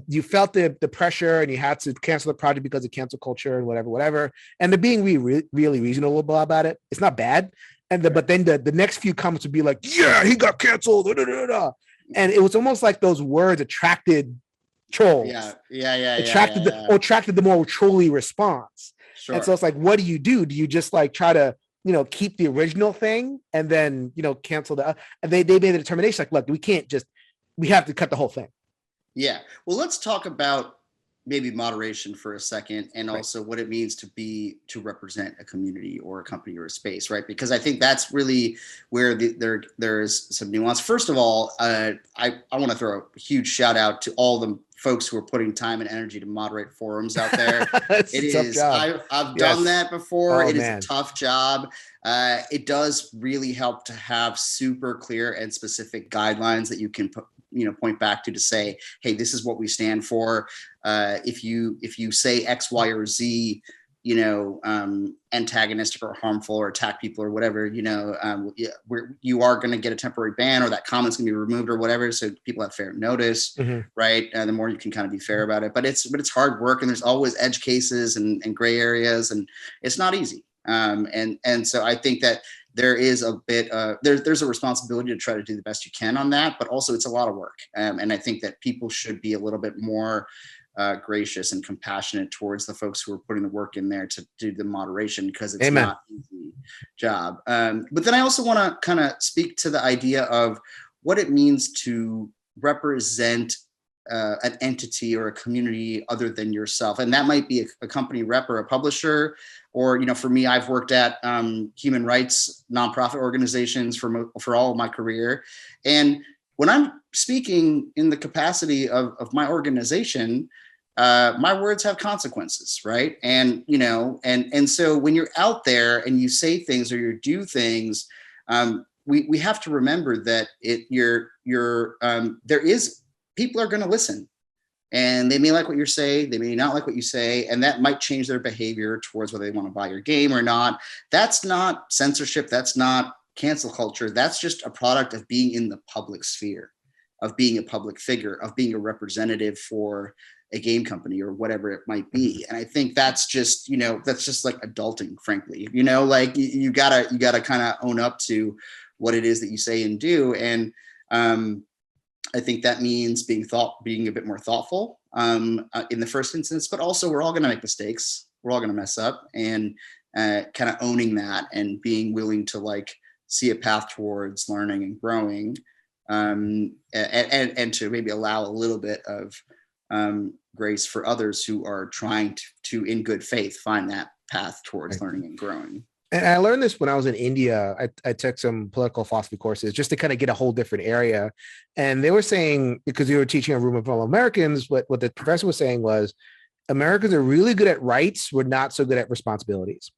you felt the pressure and you had to cancel the project because of cancel culture and whatever. And they're being really reasonable about it. It's not bad. And but then the next few comments would be like, yeah, he got canceled. And it was almost like those words attracted trolls. Attracted the more trolly response. Sure. And so it's like, what do you do? Do you just try to, keep the original thing and then, cancel the, and they made the determination look, we have to cut the whole thing. Yeah. Well, let's talk about maybe moderation for a second, and also what it means to represent a community or a company or a space, right? Because I think that's really where there is some nuance. First of all, I want to throw a huge shout out to all the folks who are putting time and energy to moderate forums out there. It is, I've done that before. It is a tough job. It does really help to have super clear and specific guidelines that you can point back to say, hey, this is what we stand for. If you say X, Y, or Z, antagonistic or harmful or attack people or whatever, you are going to get a temporary ban, or that comment's going to be removed or whatever. So people have fair notice, right? The more you can kind of be fair about it, but it's hard work, and there's always edge cases and gray areas, and it's not easy. And so I think that there is a bit there's a responsibility to try to do the best you can on that, but also it's a lot of work. And I think that people should be a little bit more gracious and compassionate towards the folks who are putting the work in there to do the moderation, because it's not an easy job. But then I also want to kind of speak to the idea of what it means to represent an entity or a community other than yourself. And that might be a company rep or a publisher, or, for me, I've worked at human rights nonprofit organizations for all of my career. And when I'm speaking in the capacity of my organization, my words have consequences, right? And, and so when you're out there and you say things or you do things, we have to remember that people are going to listen, and they may like what you say, they may not like what you say, and that might change their behavior towards whether they want to buy your game or not. That's not censorship. That's not cancel culture. That's just a product of being in the public sphere, of being a public figure, of being a representative for a game company or whatever it might be. And I think that's just, that's just like adulting, frankly, like you gotta kind of own up to what it is that you say and do. And I think that means being a bit more thoughtful in the first instance, but also we're all going to make mistakes. We're all going to mess up, and kind of owning that and being willing to like see a path towards learning and growing, and to maybe allow a little bit of grace for others who are trying to in good faith find that path towards learning and growing. And I learned this when I was in India. I took some political philosophy courses just to kind of get a whole different area. And they were saying, because we were teaching a room of all Americans, what the professor was saying was, Americans are really good at rights. We're not so good at responsibilities.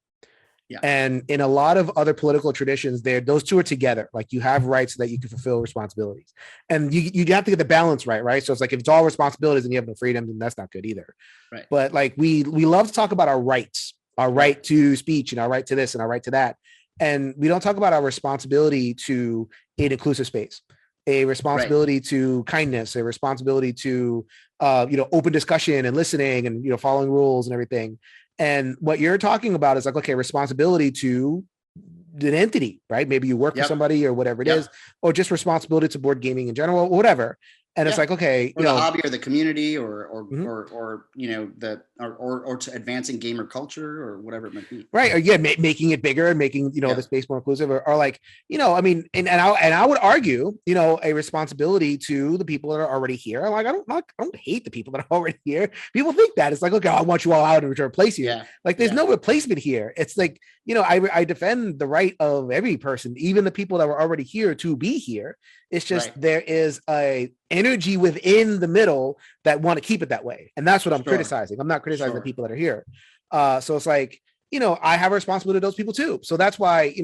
Yeah. And in a lot of other political traditions, those two are together. Like you have rights so that you can fulfill responsibilities. And you have to get the balance right? So it's like, if it's all responsibilities and you have no freedom, then that's not good either. Right. But like we love to talk about our rights. Our right to speech and our right to this and our right to that. And we don't talk about our responsibility to an inclusive space, a responsibility to kindness, a responsibility to, open discussion and listening and, following rules and everything. And what you're talking about is like, okay, responsibility to an entity, right? Maybe you work for somebody or whatever it is, or just responsibility to board gaming in general, or whatever. And it's like, okay, or the hobby or the community or to advancing gamer culture or whatever it might be. Right. Or making it bigger and making, the space more inclusive or like, I mean, and I would argue, a responsibility to the people that are already here. Like, I don't hate the people that are already here. People think that it's like, okay, I want you all out and to replace you. Yeah. Like there's no replacement here. It's like, I defend the right of every person, even the people that were already here, to be here. It's just there is a energy within the middle that want to keep it that way. And that's what I'm criticizing. I'm not criticizing the people that are here. So it's like, I have a responsibility to those people too. So that's why,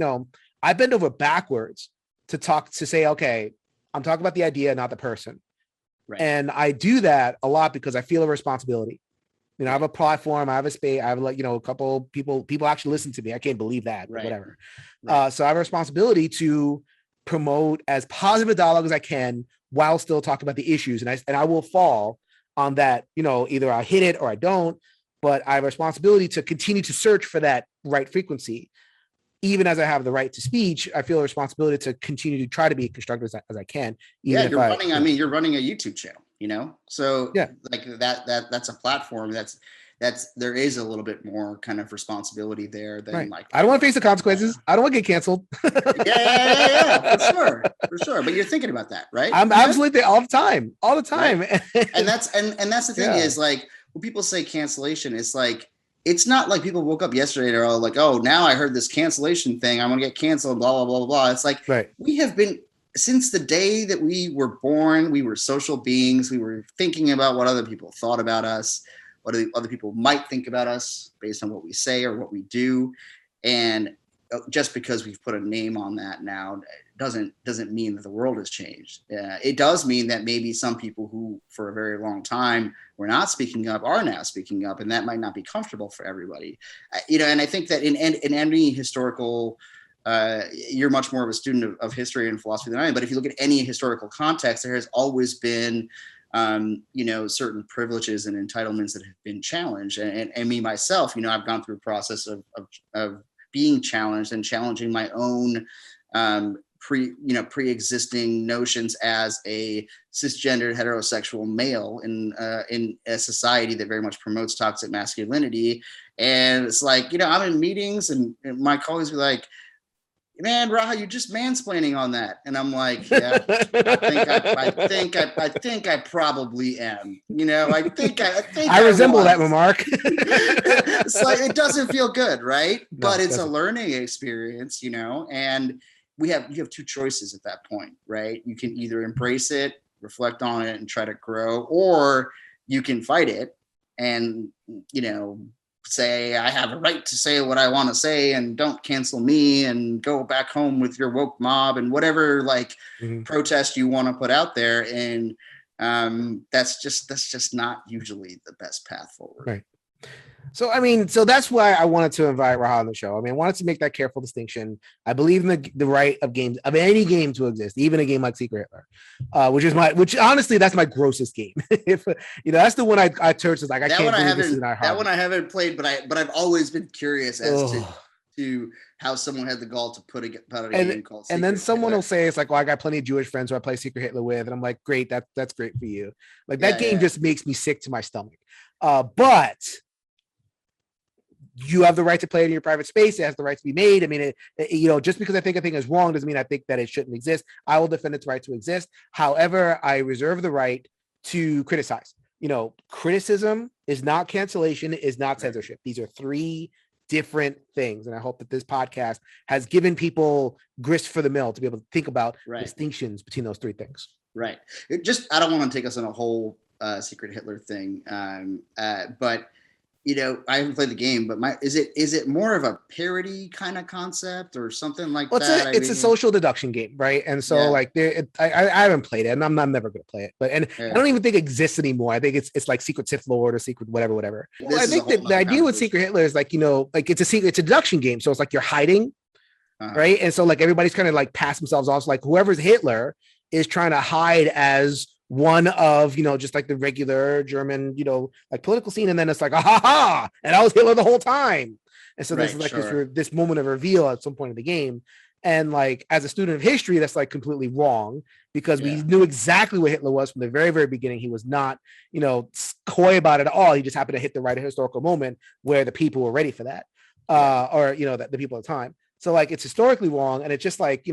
I bend over backwards to say, okay, I'm talking about the idea, not the person. Right. And I do that a lot because I feel a responsibility. I have a platform, I have a space, I have a couple people actually listen to me. I can't believe that, or whatever. Right. So I have a responsibility to promote as positive a dialogue as I can while still talking about the issues. And I will fall on that, either I hit it or I don't, but I have a responsibility to continue to search for that right frequency. Even as I have the right to speech, I feel a responsibility to continue to try to be constructive as I can. You're running a YouTube channel, so like that's a platform there is a little bit more kind of responsibility there than like, I don't want to face the consequences. I don't want to get canceled. For sure. But you're thinking about that, right? I'm absolutely all the time. Right. and that's the thing is like, when people say cancellation, it's like, it's not like people woke up yesterday and are all like, oh, now I heard this cancellation thing, I'm going to get canceled, blah, blah, blah, blah, blah. It's like, we have been, since the day that we were born, we were social beings. We were thinking about what other people thought about us, what other people might think about us based on what we say or what we do. And just because we've put a name on that now doesn't mean that the world has changed. It does mean that maybe some people who for a very long time were not speaking up are now speaking up, and that might not be comfortable for everybody. And I think that in any historical, you're much more of a student of history and philosophy than I am, but if you look at any historical context, there has always been certain privileges and entitlements that have been challenged. And me, myself, I've gone through a process of being challenged and challenging my own pre-existing notions as a cisgendered heterosexual male in a society that very much promotes toxic masculinity. And it's like, I'm in meetings and my colleagues be like, man, Raha, you're just mansplaining on that. And I'm like, yeah, I think I probably am. I resemble that remark. It's like, it doesn't feel good, right? No, but it's a learning experience, and you have two choices at that point, right? You can either embrace it, reflect on it, and try to grow, or you can fight it and, say, I have a right to say what I want to say and don't cancel me and go back home with your woke mob and whatever protest you want to put out there. And that's just not usually the best path forward. Right. So, I mean, so that's why I wanted to invite Raha on the show. I mean, I wanted to make that careful distinction. I believe in the right of games, of any game to exist, even a game like Secret Hitler, which honestly, that's my grossest game. If that's the one I turn to, like, I can't believe this is not hard. That one I haven't played, but I've always been curious as to how someone had the gall to put a game called Secret and then someone Hitler. will say it's like, well, I got plenty of Jewish friends who I play Secret Hitler with, and I'm like, great, that's great for you. Like that game just makes me sick to my stomach. But you have the right to play it in your private space. It has the right to be made. I mean, just because I think a thing is wrong doesn't mean I think that it shouldn't exist. I will defend its right to exist. However, I reserve the right to criticize. Criticism is not cancellation, is not censorship. These are three different things. And I hope that this podcast has given people grist for the mill to be able to think about distinctions between those three things. Right. I don't want to take us on a whole Secret Hitler thing. But I haven't played the game, but is it more of a parody kind of concept or something like that? It's a social deduction game, right? And so I haven't played it, and I'm never going to play it. But I don't even think it exists anymore. I think it's like Secret Sith Lord or Secret whatever. Well, I think that the idea with Secret Hitler is like it's a deduction game, so it's like you're hiding, right? And so like everybody's kind of like pass themselves off. So like whoever's Hitler is trying to hide as one of just like the regular German like political scene, and then it's like ha, and I was Hitler the whole time. And so this is like this moment of reveal at some point in the game. And like as a student of history, that's like completely wrong, because we knew exactly what Hitler was from the very, very beginning. He was not coy about it at all. He just happened to hit the right historical moment where the people were ready for that, or the people at the time. So like it's historically wrong, and it's just like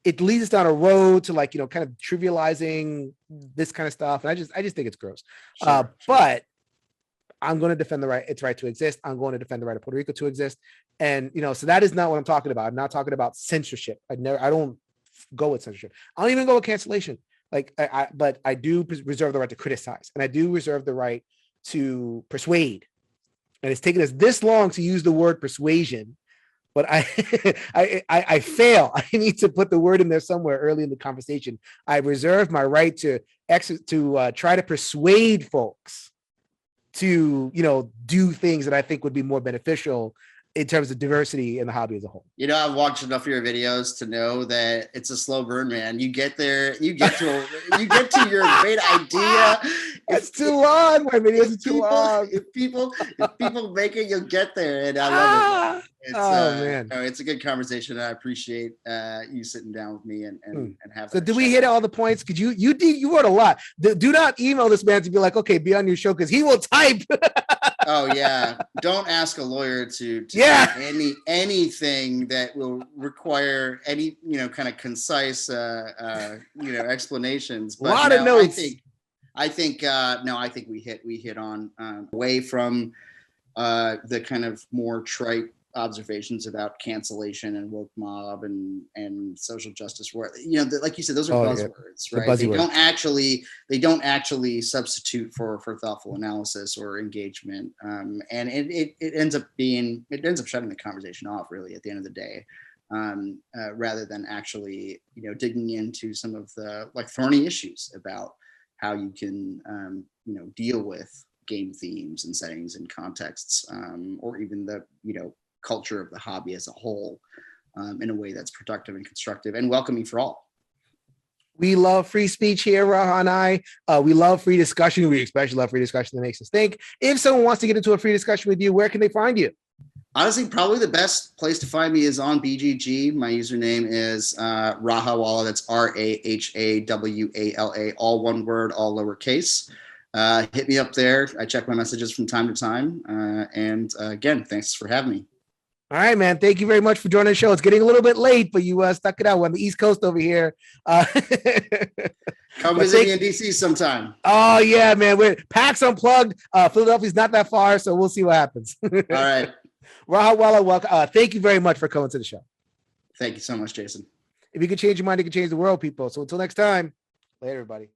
it leads us down a road to like kind of trivializing this kind of stuff, and I just think it's gross. But I'm going to defend its right to exist. I'm going to defend the right of Puerto Rico to exist, and so that is not what I'm talking about. I'm not talking about censorship. I don't go with censorship. I don't even go with cancellation. Like but I do reserve the right to criticize, and I do reserve the right to persuade. And it's taken us this long to use the word persuasion. But I fail. I need to put the word in there somewhere early in the conversation. I reserve my right to try to persuade folks to do things that I think would be more beneficial in terms of diversity in the hobby as a whole. I've watched enough of your videos to know that it's a slow burn, man. You get there, you get to your great idea. It's too long. My videos are too long. If people make it, you'll get there, and I love it. Man, it's a good conversation. I appreciate you sitting down with me and having. So, did we hit all the points? Could you wrote a lot. Do not email this man to be like, okay, be on your show, because he will type. Oh yeah, don't ask a lawyer to do anything that will require any kind of concise explanations. But a lot of notes. I think we hit on away from the kind of more trite observations about cancellation and woke mob and social justice war. Like you said, those are buzzwords, right? They don't actually substitute for thoughtful analysis or engagement, and it ends up shutting the conversation off really at the end of the day, rather than actually digging into some of the like thorny issues about how you can deal with game themes and settings and contexts, or even the culture of the hobby as a whole, in a way that's productive and constructive and welcoming for all. We love free speech here, Raha and I. We love free discussion. We especially love free discussion that makes us think. If someone wants to get into a free discussion with you, where can they find you? Honestly, probably the best place to find me is on BGG. My username is Raha Wala. That's RAHAWALA, all one word, all lowercase. Hit me up there. I check my messages from time to time. And again, thanks for having me. All right, man. Thank you very much for joining the show. It's getting a little bit late, but you stuck it out. We're on the East Coast over here. Come visit me in DC sometime. Oh, yeah, man. We're PAX Unplugged. Philadelphia's not that far, so we'll see what happens. All right. Raha Wala, welcome. Thank you very much for coming to the show. Thank you so much, Jason. If you can change your mind, you can change the world, people. So until next time, later, everybody.